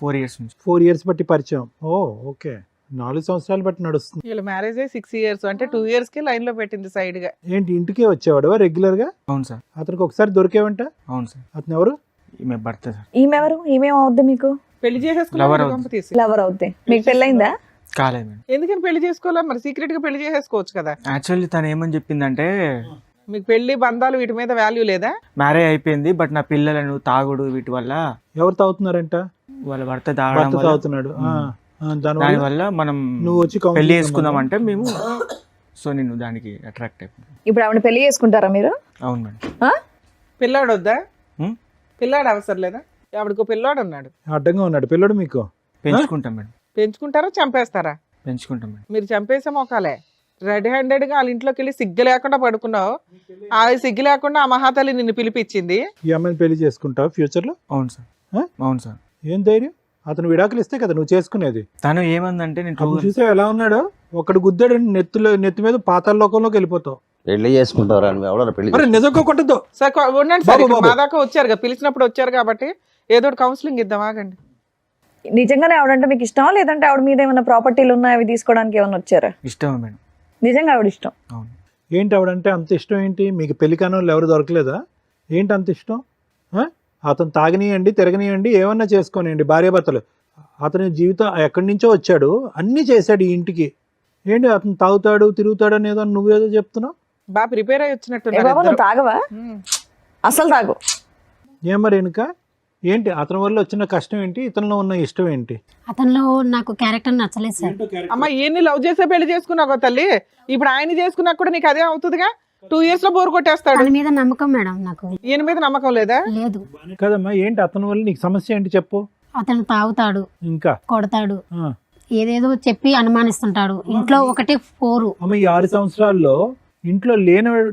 4 years నుంచి. 4 years బట్టి పరిచయం. ఓ ఓకే, 4 సంవత్సరాలు బట్టి నడుస్తుంది. వీళ్ళ మ్యారేజ్ 6 years, అంటే 2 years కి లైన్ లో పెట్టింది సైడ్ గా. ఏంటి ఇంటికే వచ్చేవాడు రెగ్యులర్ గా? అవును సార్. అతనికి ఒకసారి దొరికేవంట. అవును సార్. అతను ఎవరు? ఈమె భర్త సార్. ఈమెవరు? ఈమెమవుద్ది మీకు? పెళ్లి Lover చేసేసుకున్నావు అవుతుంది. గంప తీసి. లవర్ అవుద్ది. మీకు పెళ్ళైందా? కాలేదు మేడం. ఎందుకని పెళ్లి చేసుకోవాలా మరి? సీక్రెట్ గా పెళ్లి చేసేసుకోవచ్చు కదా. యాక్చువల్లీ తను ఏమని చెప్పిందంటే మీకు పెళ్లి బంధాలు వీటి మీద వాల్యూ లేదా? మ్యారేజ్ అయిపోయింది బట్ నా పిల్లలను తాగుడు వీటి వల్ల ఎవరు తాగుతున్నారంట? వాళ్ళ భర్త తాగడం భర్త వల్ల తాగుతున్నాడు. దానివల్ల దానివల్ల మనం నువ్వు వచ్చి పెళ్లి చేసుకుందాం అంటే మేము సో నేను దానికి అట్రాక్ట్ అయిపోయాను. ఇప్పుడు ఆవిడ పెళ్లి చేసుకుంటారా మీరు? అవును మేడం. ఆ? పిల్లాడు వద్దా? హ్మ్? పిల్లాడు అవసరం లేదా? ఆవిడకు పిల్లాడు ఉన్నాడు. అడ్డంగా ఉన్నాడు పిల్లడు మీకు. పెంచుకుంటాం మేడం. పెంచుకుంటారా చంపేస్తారా? పెంచుకుంటాం మేడం. మీరు చంపేసే మొకాలే. రెడ్ హ్యాండెడ్ గా వాళ్ళ ఇంట్లోకి వెళ్ళి సిగ్గు లేకుండా పడుకున్నావు. ఆ సిగ్గు లేకుండా ఆ మహాతల్లి నిన్ను పిలిపించింది. ఈ అమ్మాయిని పెళ్లి చేసుకుంటావు ఫ్యూచర్ లో? అవును సార్. ఆ? అవును సార్. ఏం ధైర్యం? అతను విడాకులు ఇస్తే కదా నువ్వు చేసుకునేది. తను ఏమందంటే నేను అప్పుడు చూసావు ఎలా ఉన్నాడో? ఒకడు గుద్దాడు నెత్తి మీద పాతాల లోకంలోకి వెళ్ళిపోతావు. పెళ్లి చేసుకుంటారా అని ఎవడన్నా పెళ్లి అరే నిజంగా కొట్టద్దు. సార్ ఉండండి సార్, బాబు, ఇక్కడ బాబు. మా దాకా వచ్చారు కదా, పిలిచినప్పుడు వచ్చారు కాబట్టి ఏదో ఒకటి కౌన్సిలింగ్ ఇద్దాం, ఆగండి. నిజంగానే ఆవిడంటే మీకు ఇష్టమా, లేదంటే ఆవిడ మీద ఏమైనా ప్రాపర్టీలు ఉన్నాయా అవి తీసుకోవడానికి ఏమైనా వచ్చారా? ఇష్టమే మేడం. నిజంగా ఆవిడ ఇష్టం. అవును. ఏంటి ఆవిడంటే అంత ఇష్టం ఏంటి మీకు? పెళ్లి కాని వాళ్ళు ఎవరు దొరకలేదా? ఏంటి అంత ఇష్టం? అతను తాగనియండి తిరగనియండి ఏమన్నా చేసుకోనియండి భార్యాభర్తలు. అతని జీవితం ఎక్కడి నుంచో వచ్చాడు, అన్నీ చేశాడు ఈ ఇంటికి. ఏంటి అతను తాగుతాడు తిరుగుతాడు అనేదో నువ్వేదో చెప్తున్నావు? బాగా ప్రిపేర్ అయ్యి ఏ వచ్చినట్టున్నారు బాబా నువ్వు ఇద్దరు. తాగవా? ఉమ్. అసలు తాగు. ఏం మరి వెనుక ఏంటి? అతని వల్ల వచ్చిన కష్టం ఏంటి? ఇతనిలో ఉన్న ఇష్టం ఏంటి? అతనిలో నాకు క్యారెక్టర్ నచ్చలేదు సార్. అమ్మ ఈయన్ని లవ్ చేసే పెళ్లి చేసుకున్నావు తల్లి, ఇప్పుడు ఆయన చేసుకున్నా కూడా నీకు అదే అవుతుందిగా. 2 years లో బోర్ కొట్టేస్తాడు. తన మీద నమ్మకం మేడం నాకు ఈయన మీద నమ్మకం లేదా? లేదు. కదమ్మా, ఏంటి అతని వల్ల నీకు సమస్య ఏంటి చెప్పు. అతను తాగుతాడు, ఇంకా కొడతాడు, ఆ. ఏదేదో చెప్పి అనుమానిస్తుంటాడు. ఇంట్లో ఒకటే పోరు. అమ్మ ఈ 6 సంవత్సరాల్లో ఇంట్లో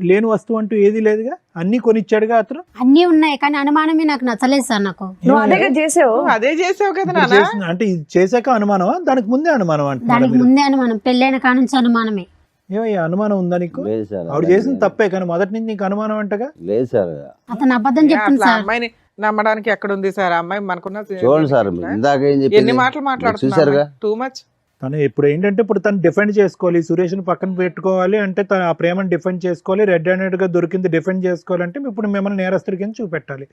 లేని వస్తువు అంటూ ఏది లేదుగా, అన్ని కొనిచ్చాడుగా అతను. అన్నీ ఉన్నాయి కానీ అనుమానమే నాకు నచ్చలేదు సార్. నాకు నువ్వు అదే కదా చేసావు. నువ్వు అదే చేసావు కదా ఇప్పుడు నాన్న. చేసిన- అంటే ఇది చేశాక అనుమానమా దానికి ముందే అనుమానం అంటున్నారా దానికి మీరు? ముందే అనుమానం, పెళ్ళైన కాడ నుంచి అనుమానమే. ఏమయ్యా అనుమానం ఉందా నీకు? లేదు సార్, ఆవిడ చేసిన తప్పే కానీ మొదటి నుంచి నీకు అనుమానం అంటగా. లేదు సార్. అతను అబద్ధం చెప్తుంది అట్లా సార్. అమ్మాయిని నమ్మడానికి ఎక్కడ ఉంది సార్? ఆ అమ్మాయి మనకున్న చూడండి సార్, ఇందాక ఏం ఎన్ని చెప్పింది మాటలు చూసారుగా. మాట్లాడుతున్నారు, టూ మచ్. తను ఇప్పుడు ఏంటంటే ఇప్పుడు తను డిఫెండ్ చేసుకోవాలి, సురేష్ని పక్కన పెట్టుకోవాలి అంటే తను ఆ ప్రేమను డిఫెండ్ చేసుకోవాలి, రెడ్ హ్యాండెడ్ గా దొరికింది డిఫెండ్ చేసుకోవాలంటే ఇప్పుడు మిమ్మల్ని నేరస్తుడి కింద చూపెట్టాలి.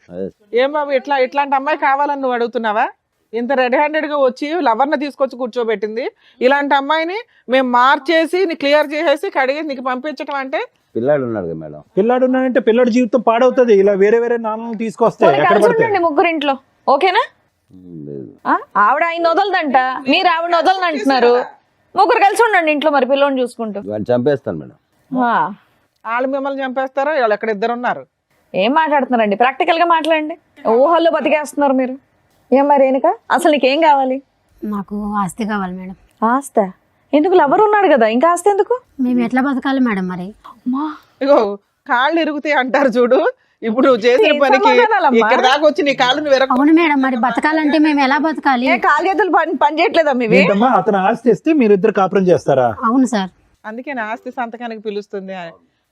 ఏం బాబు ఇట్లాంటి అమ్మాయి కావాలని నువ్వు అడుగుతున్నావా? ఇంత రెడ్ హ్యాండెడ్ గా వచ్చి లవర్ని తీసుకొచ్చి కూర్చోబెట్టింది. ఇలాంటి అమ్మాయిని మేము మార్చేసి నీ క్లియర్ చేసేసి కడిగి నీకు పంపించడం అంటే? పిల్లాడు ఉన్నాడు కదా మేడం. పిల్లాడు ఉన్నాడంటే పిల్లాడి జీవితం పాడవుతుంది ఇలా వేరే వేరే నాన్నలు తీసుకొస్తే ఎక్కడ కలిసి పడితే. ఉండండి ముగ్గురు ఇంట్లో, ఓకేనా? లేదు. ఆ? ఆవిడ ఆయన వదలదంట, మీరు ఆవిడ వదలని అంటున్నారు. ముగ్గురు కలిసి ఉండండి ఇంట్లో మరి పిల్లోని చూసుకుంటూ. వాడిని చంపేస్తాను మేడం. ఆ. వాళ్ళు మిమ్మల్ని చంపేస్తారా? వాళ్ళు ఎక్కడ ఇద్దరు ఉన్నారు. ఏం మాట్లాడుతున్నారండి? ప్రాక్టికల్ గా మాట్లాడండి. ఊహల్లో బతికేస్తున్నారు మీరు. ఏం మరి రేణుక, అసలు నీకేం కావాలి? నాకు ఆస్తి కావాలి మేడం. ఆస్త ఎందుకు? లవర్ ఉన్నాడు కదా, ఇంకా ఆస్తి ఎందుకు? మేము ఎట్లా బతకాలి మేడం మరి? ఇగో కాళ్ళు ఇరుగుతాయి అంటారు చూడు. ఇప్పుడు నువ్వు చేసిన ఏం పనికి సమాధానాలమ్మా? ఇక్కడ దాకా వచ్చి నీ కాళ్ళు నువ్వు అవును మేడం, మరి బతకాలంటే మేము ఎలా బతకాలి? ఏ కాలు చేతులు పని చేయట్లేదా మీవి? ఏంటమ్మా అతను ఆస్తి ఇస్తే మీరిద్దరు కాపురం చేస్తారా? అవును సార్. అందుకే నా ఆస్తి సంతకానికి పిలుస్తుంది.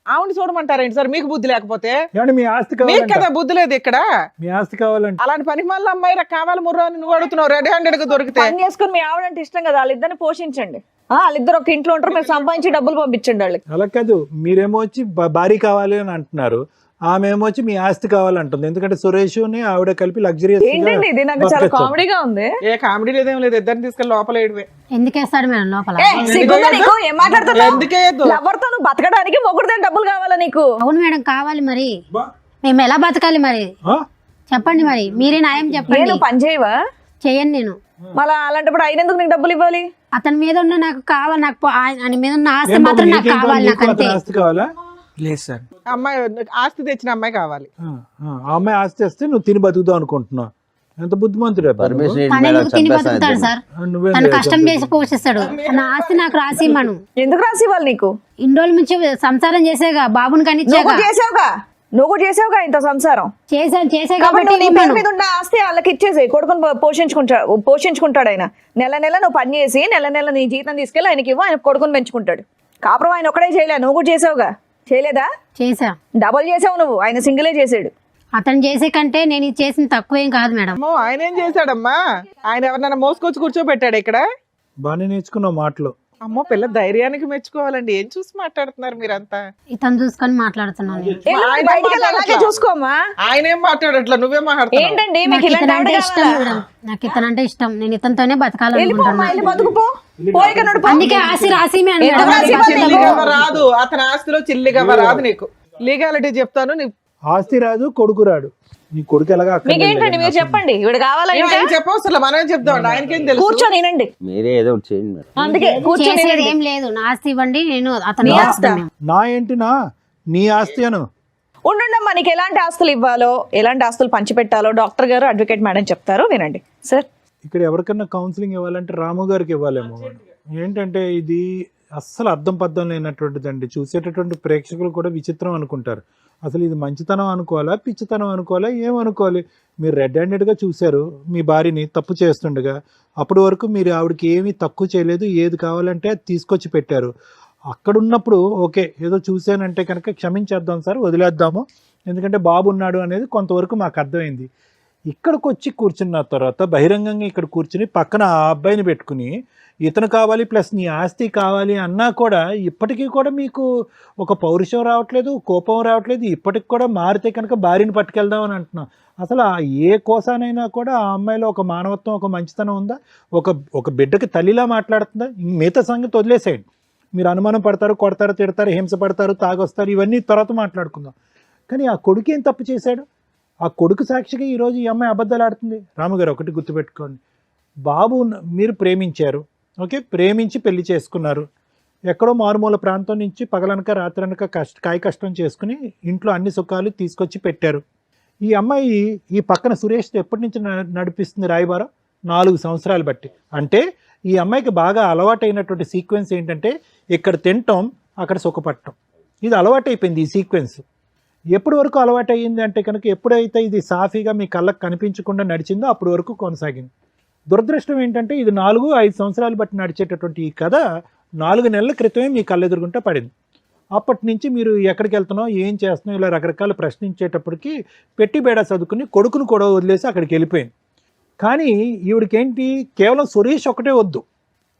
ఆవిడ చూడమంటారేంటి సార్? మీకు బుద్ధి లేకపోతే? ఏమంటే మీ ఆస్తి మీకు కావాలంట, కదా బుద్ధి లేదు ఇక్కడ. మీ ఆస్తి కావాలంటే అలాంటి పని మళ్ళీ అమ్మాయి కావాలి ముర్రా అని నువ్వు అడుగుతున్నావు. రెడ్ హ్యాండెడ్ గా దొరికితే పని చేసుకుని మీ ఆవిడంటే ఇష్టం కదా, వాళ్ళిద్దరిని పోషించండి. వాళ్ళిద్దరు ఒక ఇంట్లో ఉంటారు, మీరు సంపాదించి డబ్బులు పంపించండి వాళ్ళకి. అలా కాదు, మీరేమో వచ్చి భారీ కావాలి అని అంటున్నారు, ఆమె ఏమో వచ్చి మీ ఆస్తి కావాలంటుంది. ఎందుకంటే సురేష్ ఆవిడ కలిపి లగ్జరీ ఏంటండి ఇది? నాకు చాలా కామెడీగా ఉంది. ఏ కామెడీ లేదేం లేదు, ఇద్దరిని తీసుకెళ్ళి లోపల వేయడమే. ఎందుకేస్తాడు మేడం లోపల? ఏ, సిగ్గుందా నీకు? ఏం మాట్లాడుతున్నావు? ఎందుకే లవర్తో నువ్వు బతకడానికి మొగుడు దగ్గర డబ్బులు కావాలా నీకు? అవును మేడం కావాలి. మరి మేము ఎలా బతకాలి మరి? చెప్పండి మరి, మీరే న్యాయం చెప్పండి. నేను పని చేయవా? చేయను నేను. మళ్ళా అలాంటప్పుడు ఆయన ఎందుకు నీకు డబ్బులు ఇవ్వాలి? అతని మీద ఉన్న నాకు కావాలి, నాకు ఆయన మీద ఉన్న ఆస్తి మాత్రం నాకు కావాలి, నాకు అంతే. ఆస్తి కావాలా? లేదు సార్. అమ్మాయి ఆస్తి తెచ్చిన అమ్మాయి కావాలి. ఆ అమ్మాయి ఆస్తి వస్తే నువ్వు తిని బతుకుతావు అనుకుంటున్నావు. ఎంత బుద్ధిమంతుడే అబ్బా నువ్వు. పర్మిషన్ తను ఎందుకు తిని బతుకుతాడు చంపేస్తాను సార్? నువ్వేం తను కష్టం చంపేది? చేసి పోషిస్తాడు. నా ఆస్తి నాకు రాసి ఇమ్మను. ఎందుకు రాసి ఇవ్వాలి నీకు? ఇన్ని రోజుల నుంచి సంసారం చేసేగా బాబుని నువ్వు కనిచ్చాగా కూడా చేసావుగా ఇంత సంసారం. చేసే కాబట్టి కాబట్టి నువ్వు నీ పేరు ఇవ్వను. మీద ఉన్న ఆస్తి వాళ్ళకి ఇచ్చేసి కొడుకుని పోషించుకుంటాడు ఆయన. నెల నెల నువ్వు పని చేసి నెల నెల నీ జీతం తీసుకెళ్ళి ఆయనకి ఇవ్వు, ఆయన కొడుకుని పెంచుకుంటాడు. కాపురం ఆయన ఒక్కడే చేయలే, నువ్వు కూడా చేసావుగా. చేయలేదా? చేసా. డబల్ చేసావు నువ్వు, ఆయన సింగిలే చేసాడు. అతను చేసే కంటే నేను ఇది చేసిన తక్కువేం కాదు మేడం. అమ్మో ఆయన ఏం చేశాడమ్మా? ఆయన ఎవరినైనా మోసుకొచ్చి కూర్చోబెట్టాడు ఇక్కడ? బాగానే నేర్చుకున్నావు మాటలు. అమ్మో పిల్ల ధైర్యానికి మెచ్చుకోవాలండి. ఏం చూసి మాట్లాడుతున్నారు మీరంతా? ఇతను చూసుకొని మాట్లాడుతున్నాను నేను. ఆయన బయటికి వెళ్ళి అలాగే మాట్లాడట్లా. చూసుకోమ్మా. ఆయన ఏం మాట్లాడట్లా, నువ్వే మాట్లాడుతున్నావు. ఏంటండి మీకు నాకు ఇలాంటి ఇతను ఆవిడ అంటే ఇష్టం కావాలా? మేడం. నాకు ఇతను అంటే ఇష్టం. నేను ఇతనితోనే వెళ్ళిపోమ్మా, బతకాలనుకుంటున్నాను. వెళ్ళి బతుకుపో. పోయిక నడుపు. అందుకే ఆస్తి రాసి ఎంత రాసి ఇవ్వాలి? చిల్లిగవ్వ రాదు, అతని ఆస్తిలో చిల్లిగవ్వ రాదు నీకు. లీగాలిటీ చెప్తాను. నీ ఆస్తి రాదు, కొడుకు రాడు. నీ కొడుకు ఎలాగా మీకేంటండి, మీరు చెప్పండి. ఇవిడ కావాలా? ఇంకా ఆయన చెప్పవసరం, మనమే చెప్దాం. ఆయనకేం తెలుసు? కూర్చొని వినండి. మీరే ఏదో ఒకటి చేయండి మేడం. అందుకే కూర్చొని చేసేది వినండి. ఏం లేదు. నా ఆస్తి ఇవ్వండి, నేను అతను నీ ఆస్తా? రాస్తాను మేము. నా ఏంటినా నీ ఆస్తి అను. ఉండండమ్మా, నీకు ఎలాంటి ఆస్తులు ఇవ్వాలో, ఎలాంటి ఆస్తులు పంచిపెట్టాలో డాక్టర్ గారు, అడ్వకేట్ మేడం చెప్తారు, వినండి సార్. ఇక్కడ ఎవరికన్నా కౌన్సిలింగ్ ఇవ్వాలంటే రాము గారికి ఇవ్వాలేమో. ఏంటంటే ఇది అస్సలు అర్థం పద్ధం లేనటువంటిదండి. చూసేటటువంటి ప్రేక్షకులు కూడా విచిత్రం అనుకుంటారు. అసలు ఇది మంచితనం అనుకోవాలా, పిచ్చితనం అనుకోవాలా, ఏమనుకోవాలి? మీరు రెడ్ హ్యాండెడ్గా చూశారు మీ భార్యని తప్పు చేస్తుండగా. అప్పటి వరకు మీరు ఆవిడకి ఏమీ తక్కువ చేయలేదు, ఏది కావాలంటే అది తీసుకొచ్చి పెట్టారు. అక్కడ ఉన్నప్పుడు ఓకే ఏదో చూశానంటే కనుక క్షమించేద్దాం సార్, వదిలేద్దాము, ఎందుకంటే బాబు ఉన్నాడు అనేది కొంతవరకు మాకు అర్థమైంది. ఇక్కడికి వచ్చి కూర్చున్న తర్వాత బహిరంగంగా ఇక్కడ కూర్చుని పక్కన ఆ అబ్బాయిని పెట్టుకుని ఇతను కావాలి ప్లస్ నీ ఆస్తి కావాలి అన్నా కూడా ఇప్పటికీ కూడా మీకు ఒక పౌరుషం రావట్లేదు, కోపం రావట్లేదు. ఇప్పటికి కూడా మారితే కనుక భార్యని పట్టుకెళ్దాం అని అంటున్నాం. అసలు ఆ ఏ కోసానైనా కూడా ఆ అమ్మాయిలో ఒక మానవత్వం, ఒక మంచితనం ఉందా? ఒక బిడ్డకి తల్లిలా మాట్లాడుతుందా? మిగతా సంగతి వదిలేసేయండి. మీరు అనుమానం పడతారు, కొడతారు, తిడతారు, హింస పడతారు, తాగొస్తారు, ఇవన్నీ తర్వాత మాట్లాడుకుందాం. కానీ ఆ కొడుకు ఏం తప్పు చేశాడు? ఆ కొడుకు సాక్షిగా ఈరోజు ఈ అమ్మాయి అబద్ధాలు ఆడుతుంది. రాముగారు ఒకటి గుర్తుపెట్టుకోండి, బాబు మీరు ప్రేమించారు, ఓకే, ప్రేమించి పెళ్లి చేసుకున్నారు. ఎక్కడో మారుమూల ప్రాంతం నుంచి పగలనక రాత్రనక కాయ కష్టం చేసుకుని ఇంట్లో అన్ని సుఖాలు తీసుకొచ్చి పెట్టారు. ఈ అమ్మాయి ఈ పక్కన సురేష్ ఎప్పటి నుంచి నడిపిస్తుంది రాయబారం? 4 సంవత్సరాలు బట్టి. అంటే ఈ అమ్మాయికి బాగా అలవాటైనటువంటి సీక్వెన్స్ ఏంటంటే ఇక్కడ తినటం, అక్కడ సుఖపడటం. ఇది అలవాటైపోయింది ఈ సీక్వెన్స్. ఎప్పటి వరకు అలవాటు అయ్యింది అంటే కనుక ఎప్పుడైతే ఇది సాఫీగా మీ కళ్ళకు కనిపించకుండా నడిచిందో అప్పటి వరకు కొనసాగింది. దురదృష్టం ఏంటంటే ఇది 4-5 సంవత్సరాలు బట్టి నడిచేటటువంటి ఈ కథ 4 నెలల క్రితమే మీ కళ్ళెదురుగుంటా పడింది. అప్పటి నుంచి మీరు ఎక్కడికి వెళ్తున్నావు, ఏం చేస్తున్నావు, ఇలా రకరకాల ప్రశ్నించేటప్పటికి పెట్టి బేడా చదువుకుని కొడుకును కూడా వదిలేసి అక్కడికి వెళ్ళిపోయింది. కానీ ఈవిడికేంటి, కేవలం సురేష్ ఒకటే వద్దు.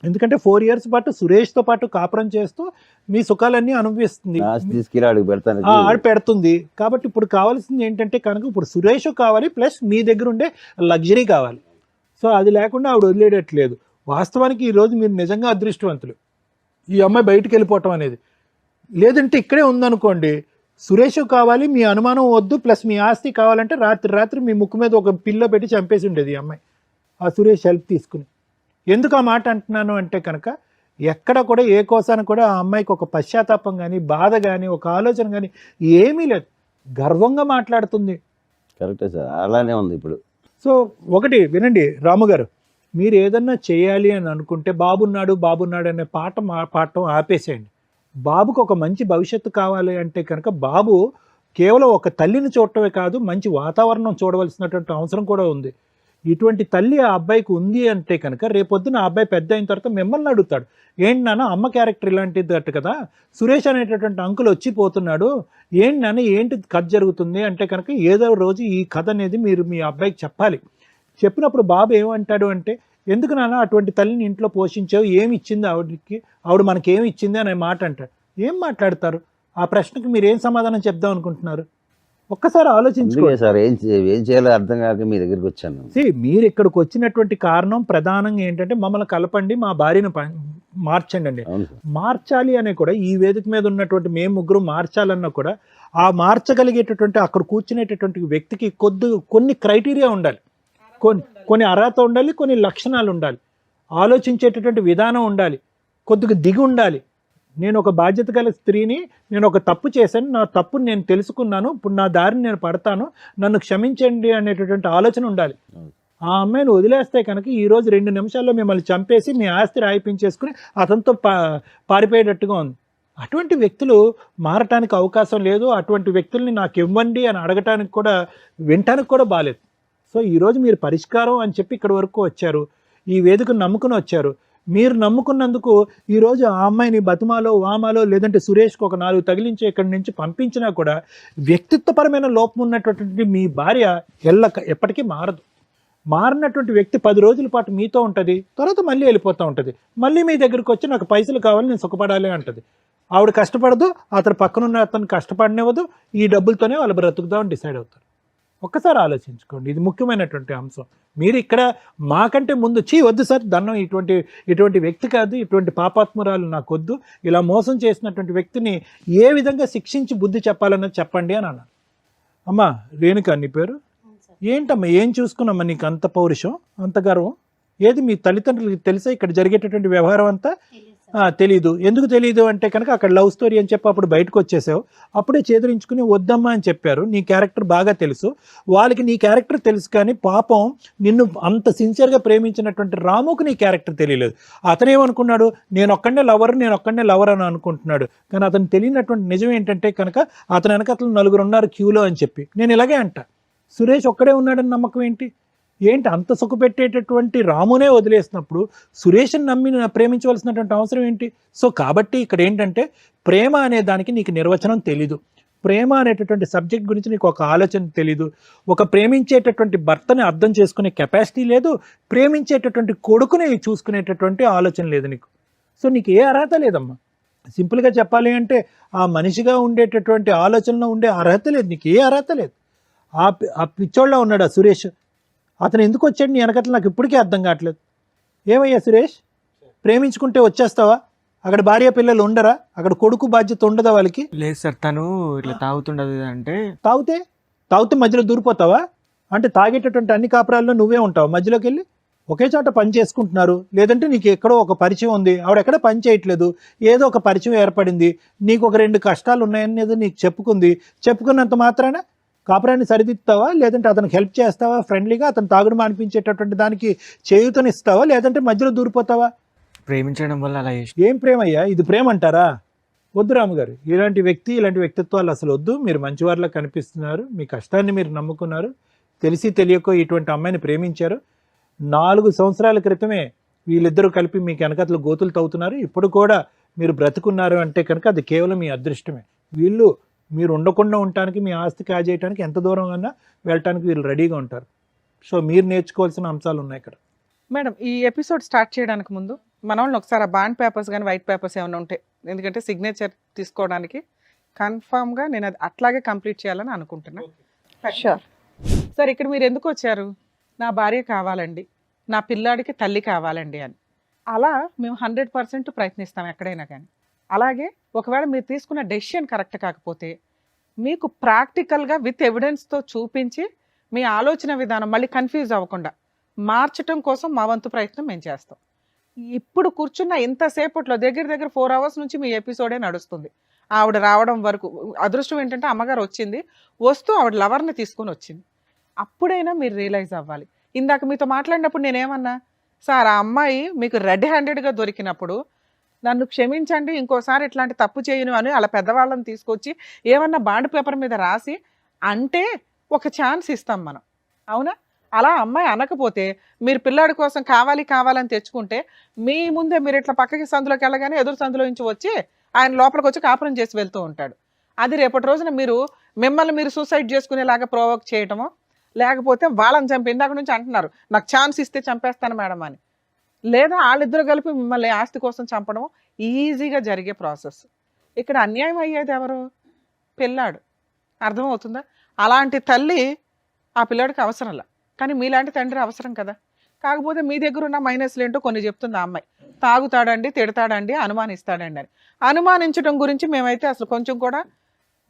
ఎందుకంటే 4 years పాటు సురేష్తో పాటు కాపురం చేస్తూ మీ సుఖాలన్నీ అనుభవిస్తుంది, ఆస్తి తీసుకెళ్ళి ఆడికి పెడతాను. ఆడ పెడుతుంది. కాబట్టి ఇప్పుడు కావాల్సింది ఏంటంటే కనుక ఇప్పుడు సురేష్ కావాలి ప్లస్ మీ దగ్గర ఉండే లగ్జరీ కావాలి. సో అది లేకుండా ఆవిడ వదిలేయట్లేదు. వాస్తవానికి ఈరోజు మీరు నిజంగా అదృష్టవంతులు, ఈ అమ్మాయి బయటికి వెళ్ళిపోవటం అనేది. లేదంటే ఇక్కడే ఉందనుకోండి, సురేష్ కావాలి, మీ అనుమానం వద్దు, ప్లస్ మీ ఆస్తి కావాలంటే రాత్రి మీ ముక్కు మీద ఒక పిల్ల పెట్టి చంపేసి ఉండేది ఈ అమ్మాయి, ఆ సురేష్ హెల్ప్ తీసుకుని. ఎందుకు ఆ మాట అంటున్నాను అంటే కనుక ఎక్కడ కూడా ఏ కోసాన కూడా ఆ అమ్మాయికి ఒక పశ్చాత్తాపం కానీ, బాధ కానీ, ఒక ఆలోచన కానీ ఏమీ లేదు. గర్వంగా మాట్లాడుతుంది. కరెక్టే సార్, అలానే ఉంది ఇప్పుడు. సో ఒకటి వినండి రాము గారు, మీరు ఏదన్నా చేయాలి అని అనుకుంటే బాబున్నాడు అనే పాఠం ఆపేసేయండి. బాబుకు ఒక మంచి భవిష్యత్తు కావాలి అంటే కనుక బాబు కేవలం ఒక తల్లిని చూడటమే కాదు, మంచి వాతావరణం చూడవలసినటువంటి అవసరం కూడా ఉంది. ఇటువంటి తల్లి ఆ అబ్బాయికి ఉంది అంటే కనుక రేపొద్దున ఆ అబ్బాయి పెద్ద అయిన తర్వాత మిమ్మల్ని అడుగుతాడు, ఏంటి నాన్న అమ్మ క్యారెక్టర్ ఇలాంటిది అట్టు కదా, సురేష్ అనేటటువంటి అంకుల్ వచ్చిపోతున్నాడు, ఏంటి నాన్న ఏంటి కథ జరుగుతుంది అంటే కనుక ఏదో రోజు ఈ కథ అనేది మీరు మీ అబ్బాయికి చెప్పాలి. చెప్పినప్పుడు బాబు ఏమంటాడు అంటే, ఎందుకు నాన్న అటువంటి తల్లిని ఇంట్లో పోషించావు, ఏమి ఇచ్చింది ఆవిడకి, ఆవిడ మనకి ఏమి ఇచ్చింది అనే మాట అంటాడు. ఏం మాట్లాడతారు? ఆ ప్రశ్నకి మీరు ఏం సమాధానం చెప్దాం అనుకుంటున్నారు? ఒక్కసారి ఆలోచించుకోండి సార్. ఏం చేయాలో అర్థం కాక మీ దగ్గరికి వచ్చాను. మీరు ఇక్కడికి వచ్చినటువంటి కారణం ప్రధానంగా ఏంటంటే మమ్మల్ని కలపండి, మా భార్యను మార్చండి అండి. మార్చాలి అనే కూడా ఈ వేదిక మీద ఉన్నటువంటి మేము ముగ్గురు మార్చాలన్నా కూడా ఆ మార్చగలిగేటటువంటి అక్కడ కూర్చునేటటువంటి వ్యక్తికి కొన్ని క్రైటీరియా ఉండాలి, కొన్ని అర్హత ఉండాలి, కొన్ని లక్షణాలు ఉండాలి, ఆలోచించేటటువంటి విధానం ఉండాలి, కొద్దిగా దిగి ఉండాలి. నేను ఒక బాధ్యత గల స్త్రీని, నేను ఒక తప్పు చేశాను, నా తప్పుని నేను తెలుసుకున్నాను, ఇప్పుడు నా దారిని నేను పడతాను, నన్ను క్షమించండి అనేటటువంటి ఆలోచన ఉండాలి. ఆ అమ్మాయిని వదిలేస్తే కనుక ఈరోజు 2 నిమిషాల్లో మిమ్మల్ని చంపేసి మీ ఆస్తి రాయిపించేసుకుని అతనితో పారిపోయేటట్టుగా ఉంది. అటువంటి వ్యక్తులు మారటానికి అవకాశం లేదు. అటువంటి వ్యక్తుల్ని నాకు ఇవ్వండి అని అడగటానికి కూడా వినటానికి కూడా బాలేదు. సో ఈరోజు మీరు పరిష్కారం అని చెప్పి ఇక్కడి వరకు వచ్చారు, ఈ వేదికను నమ్ముకుని వచ్చారు. మీరు నమ్ముకున్నందుకు ఈరోజు ఆ అమ్మాయిని బతిమాలో వామాలో లేదంటే సురేష్కి ఒక 4 తగిలించి ఇక్కడి నుంచి పంపించినా కూడా వ్యక్తిత్వపరమైన లోపం ఉన్నటువంటి మీ భార్య ఎప్పటికీ మారదు. మారినటువంటి వ్యక్తి 10 రోజుల పాటు మీతో ఉంటుంది, తర్వాత మళ్ళీ వెళ్ళిపోతూ ఉంటుంది. మళ్ళీ మీ దగ్గరికి వచ్చి నాకు పైసలు కావాలి, నేను సుఖపడాలి అంటుంది. ఆవిడ కష్టపడదు, అతను పక్కనున్న అతను కష్టపడనివ్వదు, ఈ డబ్బులతోనే వాళ్ళు బ్రతుకుదామని డిసైడ్ అవుతారు. ఒక్కసారి ఆలోచించుకోండి, ఇది ముఖ్యమైనటువంటి అంశం. మీరు ఇక్కడ మాకంటే ముందు వద్దు సార్ దండం, ఇటువంటి వ్యక్తి కాదు, ఇటువంటి పాపాత్మురాలు నాకు వద్దు, ఇలా మోసం చేసినటువంటి వ్యక్తిని ఏ విధంగా శిక్షించి బుద్ధి చెప్పాలన్నది చెప్పండి అని అన్నాను. అమ్మా రేణుక నీ పేరు ఏంటమ్మా, ఏం చూసుకున్నామ్మా నీకు అంత పౌరుషం, అంత గర్వం? ఏది మీ తల్లిదండ్రులకి తెలుసా ఇక్కడ జరిగేటటువంటి వ్యవహారం అంతా? తెలీదు. ఎందుకు తెలియదు అంటే కనుక అక్కడ లవ్ స్టోరీ అని చెప్పి అప్పుడు బయటకు వచ్చేసావు, అప్పుడే చేదరించుకుని వద్దమ్మా అని చెప్పారు. నీ క్యారెక్టర్ బాగా తెలుసు, వాళ్ళకి నీ క్యారెక్టర్ తెలుసు, కానీ పాపం నిన్ను అంత సిన్సియర్గా ప్రేమించినటువంటి రాముకు నీ క్యారెక్టర్ తెలియలేదు. అతనేమనుకున్నాడు, నేను ఒక్కడే లవర్ అని అనుకుంటున్నాడు. కానీ అతను తెలియనటువంటి నిజం ఏంటంటే కనుక అతను వెనక 4 ఉన్నారు క్యూలో అని చెప్పి. నేను ఇలాగే అంట, సురేష్ ఒక్కడే ఉన్నాడని నమ్మకం ఏంటి? అంత సుఖపెట్టేటటువంటి రామునే వదిలేసినప్పుడు సురేష్ని నమ్మి ప్రేమించవలసినటువంటి అవసరం ఏంటి? సో కాబట్టి ఇక్కడ ఏంటంటే ప్రేమ అనే దానికి నీకు నిర్వచనం తెలీదు, ప్రేమ అనేటటువంటి సబ్జెక్ట్ గురించి నీకు ఒక ఆలోచన తెలీదు, ఒక ప్రేమించేటటువంటి భర్తని అర్థం చేసుకునే కెపాసిటీ లేదు, ప్రేమించేటటువంటి కొడుకుని చూసుకునేటటువంటి ఆలోచన లేదు నీకు. సో నీకు ఏ అర్హత లేదమ్మా. సింపుల్గా చెప్పాలి అంటే ఆ మనిషిగా ఉండేటటువంటి ఆలోచనలో ఉండే అర్హత లేదు, నీకు ఏ అర్హత లేదు. ఆ పిచ్చోళ్ళ ఉన్నాడు ఆ సురేష్, అతను ఎందుకు వచ్చాడు నీ వెనకట్ల నాకు ఇప్పటికీ అర్థం కావట్లేదు. ఏమయ్యా సురేష్, ప్రేమించుకుంటే వచ్చేస్తావా? అక్కడ భార్య పిల్లలు ఉండరా? అక్కడ కొడుకు బాధ్యత ఉండదా వాళ్ళకి? లేదు సార్, తను ఇట్లా తాగుతుండదు అంటే. తాగితే మధ్యలో దూరిపోతావా? అంటే తాగేటటువంటి అన్ని కాపురాల్లో నువ్వే ఉంటావు మధ్యలోకి వెళ్ళి? ఒకే చోట పని చేసుకుంటున్నారు, లేదంటే నీకు ఎక్కడో ఒక పరిచయం ఉంది, ఆవిడెక్కడ పని చేయట్లేదు, ఏదో ఒక పరిచయం ఏర్పడింది, నీకు ఒక 2 కష్టాలు ఉన్నాయనేది నీకు చెప్పుకున్నంత మాత్రాన కాపురాన్ని సరిదిద్దుతావా? లేదంటే అతనికి హెల్ప్ చేస్తావా? ఫ్రెండ్లీగా అతను తాగుడు మానిపించేటటువంటి దానికి చేయూతనిస్తావా? లేదంటే మధ్యలో దూరిపోతావా? ప్రేమించడం వల్ల అలా చేసి. ఏం ప్రేమయ్యా ఇది? ప్రేమ అంటారా? వద్దు రాముగారు, ఇలాంటి వ్యక్తిత్వాలు అసలు వద్దు. మీరు మంచివారిలా కనిపిస్తున్నారు, మీ కష్టాన్ని మీరు నమ్ముకున్నారు, తెలిసి తెలియకో ఇటువంటి అమ్మాయిని ప్రేమించారు. 4 సంవత్సరాల క్రితమే వీళ్ళిద్దరూ కలిపి మీకు వెనకతలు గోతులు తవ్వుతున్నారు, ఇప్పుడు కూడా మీరు బ్రతుకున్నారు అంటే కనుక అది కేవలం మీ అదృష్టమే. మీరు ఉండకుండా ఉండటానికి, మీ ఆస్తి కాజేయడానికి ఎంత దూరం అన్నా వెళ్ళటానికి వీళ్ళు రెడీగా ఉంటారు. సో మీరు నేర్చుకోవాల్సిన అంశాలు ఉన్నాయి ఇక్కడ. మేడం, ఈ ఎపిసోడ్ స్టార్ట్ చేయడానికి ముందు మన వాళ్ళని ఒకసారి ఆ బాండ్ పేపర్స్ కానీ వైట్ పేపర్స్ ఏమైనా ఉంటాయి, ఎందుకంటే సిగ్నేచర్ తీసుకోవడానికి కన్ఫామ్గా నేను అది అట్లాగే కంప్లీట్ చేయాలని అనుకుంటున్నా. షూర్ సార్, ఇక్కడ మీరు ఎందుకు వచ్చారు? నా భార్య కావాలండి, నా పిల్లాడికి తల్లి కావాలండి అని. అలా మేము 100% ప్రయత్నిస్తాం ఎక్కడైనా కానీ. అలాగే ఒకవేళ మీరు తీసుకున్న డెసిషన్ కరెక్ట్ కాకపోతే మీకు ప్రాక్టికల్గా విత్ ఎవిడెన్స్తో చూపించి మీ ఆలోచన విధానం మళ్ళీ కన్ఫ్యూజ్ అవ్వకుండా మార్చడం కోసం మా వంతు ప్రయత్నం మేము చేస్తాం. ఇప్పుడు కూర్చున్న ఇంతసేపట్లో దగ్గర 4 hours నుంచి మీ ఎపిసోడే నడుస్తుంది. ఆవిడ రావడం వరకు అదృష్టం ఏంటంటే అమ్మగారు వచ్చింది, వస్తూ ఆవిడ లవర్ని తీసుకొని వచ్చింది. అప్పుడైనా మీరు రియలైజ్ అవ్వాలి. ఇందాక మీతో మాట్లాడినప్పుడు నేనేమన్నా, సార్ ఆ అమ్మాయి మీకు రెడ్ హ్యాండెడ్గా దొరికినప్పుడు నన్ను క్షమించండి, ఇంకోసారి ఇట్లాంటి తప్పు చేయను అని అలా పెద్దవాళ్ళని తీసుకొచ్చి ఏమన్నా బాండ్ పేపర్ మీద రాసి అంటే ఒక ఛాన్స్ ఇస్తాం మనం, అవునా? అలా అమ్మాయి అనకపోతే మీరు పిల్లాడి కోసం కావాలని తెచ్చుకుంటే మీ ముందే మీరు ఇట్లా పక్కకి సందులోకి వెళ్ళగానే ఎదురు సందులో నుంచి వచ్చి ఆయన లోపలికి వచ్చి కాపురం చేసి వెళ్తూ ఉంటాడు. అది రేపటి రోజున మిమ్మల్ని మీరు సూసైడ్ చేసుకునేలాగా ప్రొవోక్ చేయటమో, లేకపోతే వాళ్ళని చంపి ఇందాక నుంచి అంటున్నారు నాకు ఛాన్స్ ఇస్తే చంపేస్తాను మేడం అని, లేదా వాళ్ళిద్దరు కలిపి మిమ్మల్ని ఆస్తి కోసం చంపడం ఈజీగా జరిగే ప్రాసెస్. ఇక్కడ అన్యాయం అయ్యేది ఎవరు? పిల్లాడు. అర్థమవుతుందా? అలాంటి తల్లి ఆ పిల్లాడికి అవసరంలా, కానీ మీలాంటి తండ్రి అవసరం కదా. కాకపోతే మీ దగ్గర ఉన్న మైనస్లు ఏంటో కొన్ని చెప్తుంది ఆ అమ్మాయి. తాగుతాడండి, తిడతాడండి, అనుమానిస్తాడండి అని. అనుమానించడం గురించి మేమైతే అసలు కొంచెం కూడా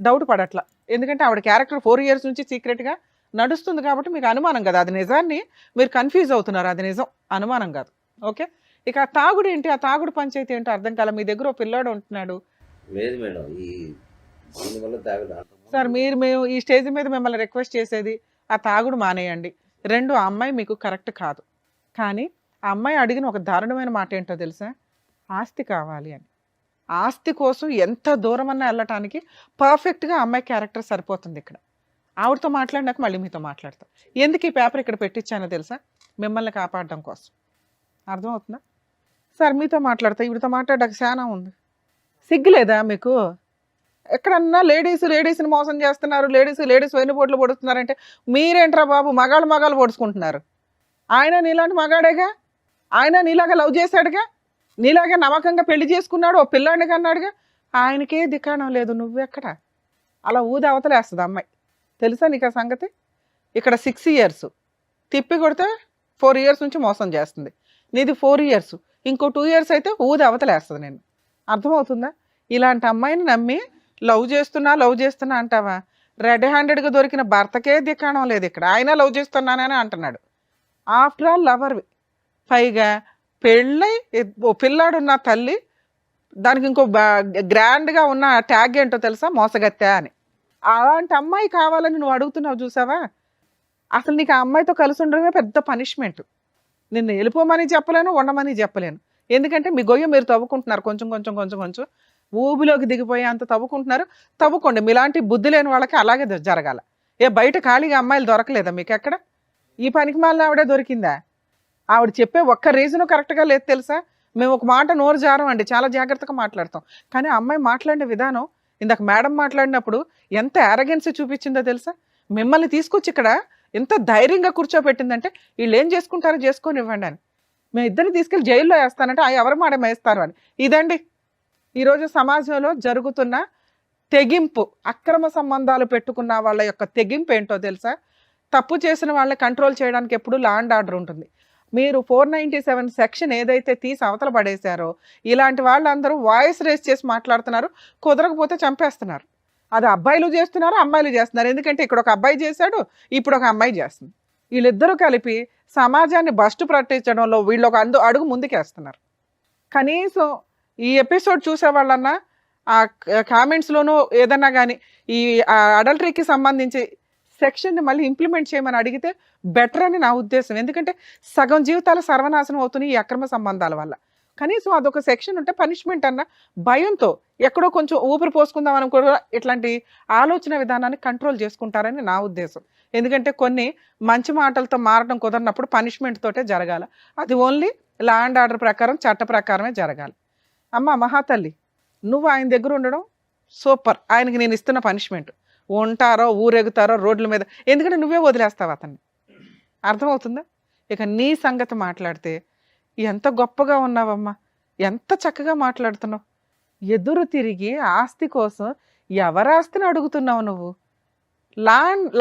డౌట్ పడట్లా, ఎందుకంటే ఆవిడ క్యారెక్టర్ 4 years నుంచి సీక్రెట్గా నడుస్తుంది కాబట్టి మీకు అనుమానం కదా. అది నిజాన్ని మీరు కన్ఫ్యూజ్ అవుతున్నారు, అది నిజం, అనుమానం కాదు. ఓకే, ఇక ఆ తాగుడు ఏంటి, ఆ తాగుడు పంచాయతీ ఏంటో అర్థం కాల. మీ దగ్గర ఓ పిల్లాడు ఉంటున్నాడు. లేదు మేడం, దీనివల్ల తాగుడు. సార్ మేము ఈ స్టేజ్ మీద మిమ్మల్ని రిక్వెస్ట్ చేసేది ఆ తాగుడు మానేయండి. రెండు, ఆ అమ్మాయి మీకు కరెక్ట్ కాదు. కానీ ఆ అమ్మాయి అడిగిన ఒక దారుణమైన మాట ఏంటో తెలుసా? ఆస్తి కావాలి అని. ఆస్తి కోసం ఎంత దూరమన్నా వెళ్ళటానికి పర్ఫెక్ట్గా అమ్మాయి క్యారెక్టర్ సరిపోతుంది ఇక్కడ. ఆవిడతో మాట్లాడినాక మళ్ళీ మీతో మాట్లాడతా. ఎందుకు ఈ పేపర్ ఇక్కడ పెట్టించానో తెలుసా? మిమ్మల్ని కాపాడడం కోసం. అర్థమవుతుందా? సార్ మీతో మాట్లాడతా, ఈవిడతో మాట్లాడడానికి చాలా ఉంది. సిగ్గులేదా మీకు? ఎక్కడన్నా లేడీస్ని మోసం చేస్తున్నారు, లేడీస్ వెన్నుపోట్లు పొడుస్తున్నారంటే మీరేంట్రా బాబు మగాళ్ళు పొడుచుకుంటున్నారు? ఆయన నీలాంటి మగాడేగా, ఆయన నీలాగా లవ్ చేశాడుగా, నీలాగా నమ్మకంగా పెళ్లి చేసుకున్నాడు, ఓ పిల్లాడిని కన్నాడుగా. ఆయనకే దిక్కాణం లేదు, నువ్వెక్కడ? అలా ఊది అవతలేస్తుంది అమ్మాయి. తెలుసా నీకు ఆ సంగతి? ఇక్కడ 6 years తిప్పి కొడితే 4 years నుంచి మోసం చేస్తుంది. నీది 4 years, ఇంకో 2 years అయితే ఊది అవతలేస్తుంది నేను. అర్థమవుతుందా? ఇలాంటి అమ్మాయిని నమ్మి లవ్ చేస్తున్నా అంటావా? రెడ్ హ్యాండెడ్గా దొరికిన భర్తకే దిక్కాణం లేదు ఇక్కడ. ఆయన లవ్ చేస్తున్నానని అంటున్నాడు. ఆఫ్టర్ ఆల్ లవర్వి. పైగా పెళ్ళై ఓ పిల్లాడున్న తల్లి, దానికి ఇంకో గ్రాండ్గా ఉన్న ట్యాగ్ ఏంటో తెలుసా? మోసగత్తె అని. అలాంటి అమ్మాయి కావాలని నువ్వు అడుగుతున్నావు చూసావా? అసలు నీకు ఆ అమ్మాయితో కలిసి ఉండడమే పెద్ద పనిష్మెంట్. నిన్ను వెళ్ళిపోమని చెప్పలేను, ఉండమని చెప్పలేను. ఎందుకంటే మీ గొయ్య మీరు తవ్వుకుంటున్నారు, కొంచెం ఊబిలోకి దిగిపోయి అంత తవ్వుకుంటున్నారు. తవ్వుకోండి. మీలాంటి బుద్ధి లేని వాళ్ళకి అలాగే జరగాల. బయట ఖాళీగా అమ్మాయిలు దొరకలేదా మీకు ఎక్కడ? ఈ పనికి మాలిన ఆవిడే దొరికిందా? ఆవిడ చెప్పే ఒక్క రీజను కరెక్ట్గా లేదు తెలుసా? మేము ఒక మాట నోరు జారం అండి, చాలా జాగ్రత్తగా మాట్లాడతాం. కానీ అమ్మాయి మాట్లాడిన విధానం, ఇందాక మేడం మాట్లాడినప్పుడు ఎంత యారగెన్సీ చూపించిందో తెలుసా? మిమ్మల్ని తీసుకొచ్చి ఇక్కడ ఎంత ధైర్యంగా కూర్చోబెట్టిందంటే, వీళ్ళు ఏం చేసుకుంటారో చేసుకొని ఇవ్వండి అని. మేము ఇద్దరిని తీసుకెళ్ళి జైల్లో వేస్తానంటే ఎవరు మాట వేస్తారు అని. ఇదండి ఈరోజు సమాజంలో జరుగుతున్న తెగింపు. అక్రమ సంబంధాలు పెట్టుకున్న వాళ్ళ యొక్క తెగింపు ఏంటో తెలుసా? తప్పు చేసిన వాళ్ళని కంట్రోల్ చేయడానికి ఎప్పుడు లా అండ్ ఆర్డర్ ఉంటుంది. మీరు 497 సెక్షన్ ఏదైతే తీసి అవతల పడేశారో, ఇలాంటి వాళ్ళందరూ వాయిస్ రేస్ చేసి మాట్లాడుతున్నారు. కుదరకపోతే చంపేస్తున్నారు. అది అబ్బాయిలు చేస్తున్నారు, అమ్మాయిలు చేస్తున్నారు. ఎందుకంటే ఇక్కడ ఒక అబ్బాయి చేశాడు, ఇప్పుడు ఒక అమ్మాయి చేస్తుంది. వీళ్ళిద్దరూ కలిపి సమాజాన్ని బస్టు పట్టించడంలో వీళ్ళు ఒక అడుగు ముందుకేస్తున్నారు. కనీసం ఈ ఎపిసోడ్ చూసే వాళ్ళన్నా ఆ కామెంట్స్లోనూ ఏదన్నా కానీ ఈ అడల్టరీకి సంబంధించి సెక్షన్ని మళ్ళీ ఇంప్లిమెంట్ చేయమని అడిగితే బెటర్ అని నా ఉద్దేశం. ఎందుకంటే సగం జీవితాలు సర్వనాశనం అవుతున్నాయి ఈ అక్రమ సంబంధాల వల్ల. కనీసం అదొక సెక్షన్ ఉంటే పనిష్మెంట్ అన్న భయంతో ఎక్కడో కొంచెం ఊపిరి పోసుకుందాం అని కూడా ఇట్లాంటి ఆలోచన విధానాన్ని కంట్రోల్ చేసుకుంటారని నా ఉద్దేశం. ఎందుకంటే కొన్ని మంచి మాటలతో మారడం కుదరినప్పుడు పనిష్మెంట్ తోటే జరగాలి. అది ఓన్లీ లా అండ్ ఆర్డర్ ప్రకారం, చట్ట ప్రకారమే జరగాలి. అమ్మ మహాతల్లి, నువ్వు ఆయన దగ్గర ఉండడం సూపర్. ఆయనకి నేను ఇస్తున్న పనిష్మెంట్. ఉంటారో ఊరెగుతారో రోడ్ల మీద, ఎందుకంటే నువ్వే వదిలేస్తావు అతన్ని. అర్థమవుతుందా? ఇక నీ సంగతి మాట్లాడితే, ఎంత గొప్పగా ఉన్నావమ్మా, ఎంత చక్కగా మాట్లాడుతున్నావు. ఎదురు తిరిగి ఆస్తి కోసం ఎవరాస్తిని అడుగుతున్నావు నువ్వు?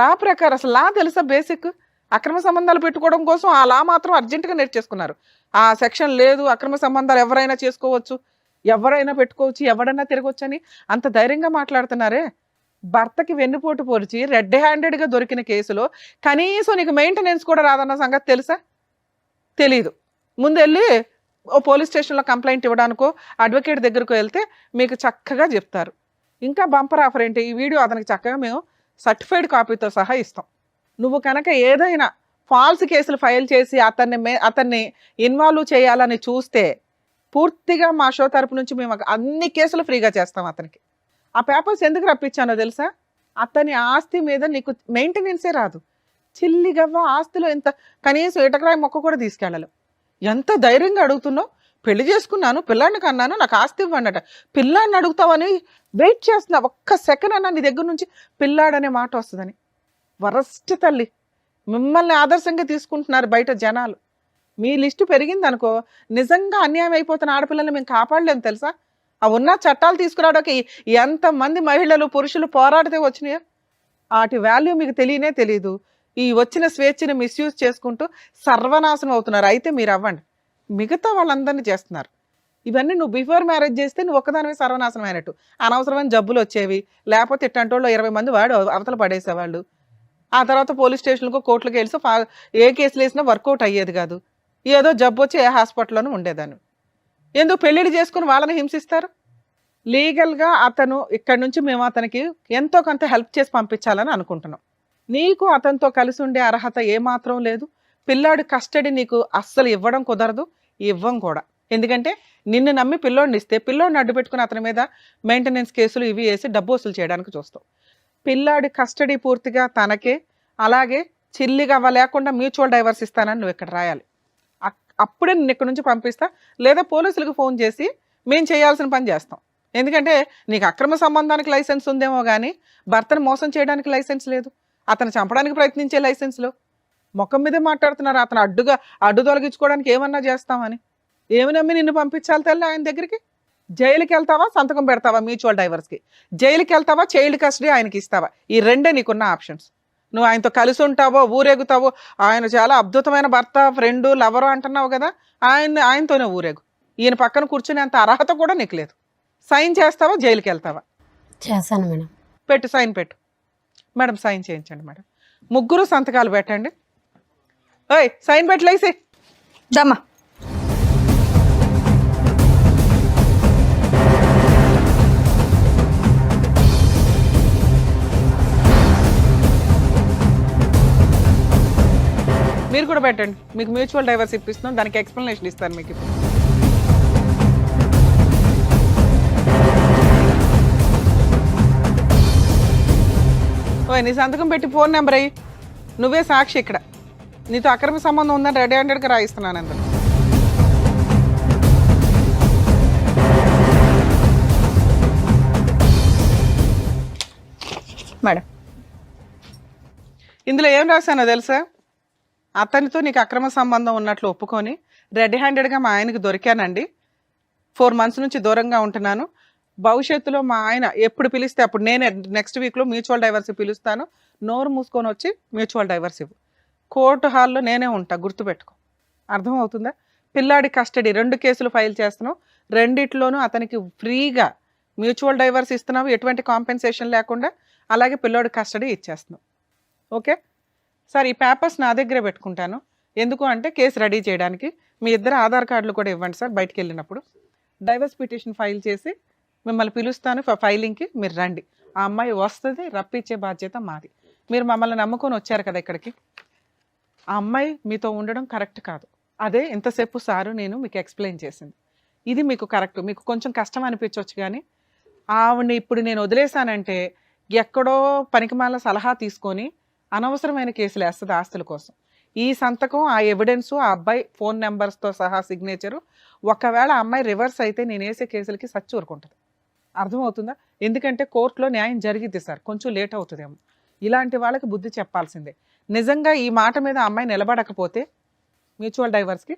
లా ప్రకారం అసలు లా తెలుసా? బేసిక్ అక్రమ సంబంధాలు పెట్టుకోవడం కోసం ఆ లా మాత్రం అర్జెంటుగా నేర్చేసుకున్నారు. ఆ సెక్షన్ లేదు, అక్రమ సంబంధాలు ఎవరైనా చేసుకోవచ్చు, ఎవరైనా పెట్టుకోవచ్చు, ఎవరైనా తిరగవచ్చు అని అంత ధైర్యంగా మాట్లాడుతున్నారే. భర్తకి వెన్నుపోటు పొడిచి రెడ్ హ్యాండెడ్గా దొరికిన కేసులో కనీసం నీకు మెయింటెనెన్స్ కూడా రాదన్న సంగతి తెలుసా? తెలీదు. ముందు వెళ్ళి ఓ పోలీస్ స్టేషన్లో కంప్లైంట్ ఇవ్వడానికో అడ్వకేట్ దగ్గరకు వెళ్తే మీకు చక్కగా చెప్తారు. ఇంకా బంపర్ ఆఫర్ ఏంటి, ఈ వీడియో అతనికి చక్కగా మేము సర్టిఫైడ్ కాపీతో సహా ఇస్తాం. నువ్వు కనుక ఏదైనా ఫాల్స్ కేసులు ఫైల్ చేసి అతన్ని ఇన్వాల్వ్ చేయాలని చూస్తే పూర్తిగా మా షో తరపు నుంచి మేము అన్ని కేసులు ఫ్రీగా చేస్తాం అతనికి. ఆ పేపర్స్ ఎందుకు రప్పించానో తెలుసా? అతని ఆస్తి మీద నీకు మెయింటెనెన్సే రాదు. చిల్లిగవ్వ ఆస్తిలో ఎంత కనీసం ఇటకరాయి మొక్క కూడా తీసుకెళ్ళాలి. ఎంత ధైర్యంగా అడుగుతున్నావు? పెళ్లి చేసుకున్నాను, పిల్లాడిని కన్నాను, నాకు ఆస్తి ఇవ్వండి. పిల్లాడిని అడుగుతావని వెయిట్ చేస్తున్నా. ఒక్క సెకండ్ అన్నా నీ దగ్గర నుంచి పిల్లాడనే మాట వస్తుందని. వరస్ట్ తల్లి, మిమ్మల్ని ఆదర్శంగా తీసుకుంటున్నారు బయట జనాలు. మీ లిస్టు పెరిగింది అనుకో, నిజంగా అన్యాయం అయిపోతున్న ఆడపిల్లల్ని మేము కాపాడలేము తెలుసా? ఆ ఉన్న చట్టాలు తీసుకురావడానికి ఎంతమంది మహిళలు పురుషులు పోరాడితే వచ్చినాయో వాటి వాల్యూ మీకు తెలియదు. ఈ వచ్చిన స్వేచ్ఛని మిస్యూజ్ చేసుకుంటూ సర్వనాశనం అవుతున్నారు. అయితే మీరు అవ్వండి, మిగతా వాళ్ళందరినీ చేస్తున్నారు. ఇవన్నీ నువ్వు బిఫోర్ మ్యారేజ్ చేస్తే నువ్వు ఒక్కదానివే సర్వనాశనం అయినట్టు. అనవసరమైన జబ్బులు వచ్చేవి, లేకపోతే ఇట్టంటోళ్ళు 20 మంది వాడు అవతల పడేసేవాళ్ళు. ఆ తర్వాత పోలీస్ స్టేషన్లకు కోర్టులకు వెళ్ళి ఏ కేసులు వేసినా వర్కౌట్ అయ్యేది కాదు. ఏదో జబ్బు వచ్చి ఏ హాస్పిటల్లోనూ ఉండేదాన్ని. ఎందుకు పెళ్ళిళ్ళు చేసుకుని వాళ్ళని హింసిస్తారు? లీగల్గా అతను ఇక్కడి నుంచి మేము అతనికి ఎంతో కొంత హెల్ప్ చేసి పంపించాలని అనుకుంటున్నాం. నీకు అతనితో కలిసి ఉండే అర్హత ఏమాత్రం లేదు. పిల్లాడి కస్టడీ నీకు అస్సలు ఇవ్వడం కుదరదు, ఇవ్వం కూడా. ఎందుకంటే నిన్ను నమ్మి పిల్లోడిని ఇస్తే పిల్లోడిని అడ్డు పెట్టుకుని అతని మీద మెయింటెనెన్స్ కేసులు ఇవి వేసి డబ్బు వసూలు చేయడానికి చూస్తావు. పిల్లాడి కస్టడీ పూర్తిగా తనకే, అలాగే చిల్లిగా లేకుండా మ్యూచువల్ డైవర్స్ ఇస్తానని నువ్వు ఇక్కడ రాయాలి. అప్పుడే నిన్ను ఇక్కడ నుంచి పంపిస్తా, లేదా పోలీసులకు ఫోన్ చేసి మేము చేయాల్సిన పని చేస్తాం. ఎందుకంటే నీకు అక్రమ సంబంధానికి లైసెన్స్ ఉందేమో కానీ భర్తను మోసం చేయడానికి లైసెన్స్ లేదు, అతను చంపడానికి ప్రయత్నించే లైసెన్స్లో. ముఖం మీదే మాట్లాడుతున్నారు, అతను అడ్డు తొలగించుకోవడానికి ఏమన్నా చేస్తామని. ఏమి నమ్మి నిన్ను పంపించాలి తల్లి ఆయన దగ్గరికి? జైలుకి వెళ్తావా, సంతకం పెడతావా మ్యూచువల్ డైవర్స్కి? జైలుకి వెళ్తావా, చైల్డ్ కస్టడీ ఆయనకి ఇస్తావా? ఈ రెండే నీకున్న ఆప్షన్స్. నువ్వు ఆయనతో కలిసి ఉంటావో, ఊరేగుతావో, ఆయన చాలా అద్భుతమైన భర్త, ఫ్రెండు, లవరు అంటున్నావు కదా, ఆయనతోనే ఊరేగు. ఈయన పక్కన కూర్చునేంత అర్హత కూడా నీకు లేదు. సైన్ చేస్తావా, జైలుకి వెళ్తావా? చేశాను మేడం. పెట్టు, సైన్ పెట్టు మేడం. సైన్ చేయించండి మేడం. ముగ్గురు సంతకాలు పెట్టండి. ఓయ్ సైన్ పెట్టలేసి దమ్మా. మీరు కూడా పెట్టండి. మీకు మ్యూచువల్ డైవర్స్ ఇప్పిస్తున్నాం, దానికి ఎక్స్ప్లెనేషన్ ఇస్తాను మీకు ఇప్పుడు. ఓయ్ నీ సంతకం పెట్టి ఫోన్ నెంబర్ అయ్యి, నువ్వే సాక్షి ఇక్కడ. నీతో అక్రమ సంబంధం ఉందని రెడీ హ్యాండెడ్గా రాయిస్తున్నాను అందులో. మేడం ఇందులో ఏం రాశానో తెలుసా? అతనితో నీకు అక్రమ సంబంధం ఉన్నట్లు ఒప్పుకొని రెడ్ హ్యాండెడ్గా మా ఆయనకి దొరికానండి, 4 months నుంచి దూరంగా ఉంటున్నాను. భవిష్యత్తులో మా ఆయన ఎప్పుడు పిలిస్తే అప్పుడు నేనే నెక్స్ట్ వీక్లో మ్యూచువల్ డైవర్స్ పిలుస్తాను. నోరు మూసుకొని వచ్చి మ్యూచువల్ డైవర్స్ ఇవ్వు. కోర్టు హాల్లో నేనే ఉంటా, గుర్తుపెట్టుకో. అర్థమవుతుందా? పిల్లాడి కస్టడీ 2 కేసులు ఫైల్ చేస్తున్నావు, రెండిట్లోనూ అతనికి ఫ్రీగా మ్యూచువల్ డైవర్స్ ఇస్తున్నావు, ఎటువంటి కాంపెన్సేషన్ లేకుండా. అలాగే పిల్లోడి కస్టడీ ఇచ్చేస్తున్నావు. ఓకే సార్, ఈ పేపర్స్ నా దగ్గరే పెట్టుకుంటాను. ఎందుకు అంటే కేసు రెడీ చేయడానికి. మీ ఇద్దరు ఆధార్ కార్డులు కూడా ఇవ్వండి సార్. బయటికి వెళ్ళినప్పుడు డైవర్స్ పిటిషన్ ఫైల్ చేసి మిమ్మల్ని పిలుస్తాను ఫైలింగ్కి, మీరు రండి. ఆ అమ్మాయి వస్తుంది, రప్పించే బాధ్యత మాది. మీరు మమ్మల్ని నమ్ముకొని వచ్చారు కదా ఇక్కడికి. ఆ అమ్మాయి మీతో ఉండడం కరెక్ట్ కాదు. అదే ఇంతసేపు సారు నేను మీకు ఎక్స్ప్లెయిన్ చేసింది. ఇది మీకు కరెక్ట్. మీకు కొంచెం కష్టం అనిపించవచ్చు, కానీ ఆవిడని ఇప్పుడు నేను వదిలేశానంటే ఎక్కడో పనికిమాల సలహా తీసుకొని అనవసరమైన కేసులు వేస్తుంది ఆస్తుల కోసం. ఈ సంతకం, ఆ ఎవిడెన్సు, ఆ అబ్బాయి ఫోన్ నెంబర్స్తో సహా సిగ్నేచరు, ఒకవేళ ఆ అమ్మాయి రివర్స్ అయితే నేను వేసే కేసులకి సచ్చి ఊరుకుంటుంది. అర్థమవుతుందా? ఎందుకంటే కోర్టులో న్యాయం జరిగిద్ది సార్, కొంచెం లేట్ అవుతుందేమో. ఇలాంటి వాళ్ళకి బుద్ధి చెప్పాల్సిందే. నిజంగా ఈ మాట మీద ఆ అమ్మాయి నిలబడకపోతే మ్యూచువల్ డైవర్స్కి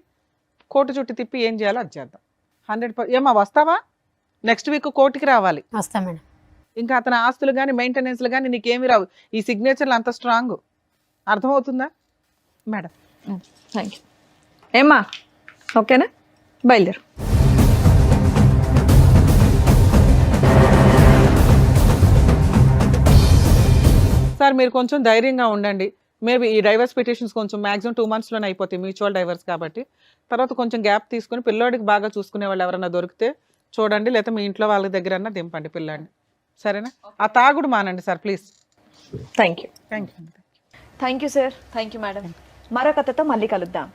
కోర్టు చుట్టూ తిప్పి ఏం చేయాలో అది చేద్దాం. 100%. ఏమా వస్తావా? నెక్స్ట్ వీక్ కోర్టుకి రావాలి. వస్తా మేడం. ఇంకా అతని ఆస్తులు కానీ మెయింటెనెన్స్లు కానీ నీకేమి రావు. ఈ సిగ్నేచర్లు అంత స్ట్రాంగ్. అర్థమవుతుందా మేడం? Thank you. ఏమ్మా ఓకేనా? బయలుదేరు. సార్ మీరు కొంచెం ధైర్యంగా ఉండండి. మేబీ ఈ డైవర్స్ పిటిషన్స్ కొంచెం మ్యాక్సిమం 2 monthsలోనే అయిపోతాయి, మ్యూచువల్ డైవర్స్ కాబట్టి. తర్వాత కొంచెం గ్యాప్ తీసుకుని పిల్లోడికి బాగా చూసుకునే వాళ్ళు ఎవరైనా దొరికితే చూడండి, లేకపోతే మీ ఇంట్లో వాళ్ళ దగ్గర దింపండి పిల్లాడిని. సరేనా? ఆ తాగుడు మానండి sir please. Thank you. Thank you. Thank you sir. Thank you madam. మరో కథతో మళ్ళీ కలుద్దాం.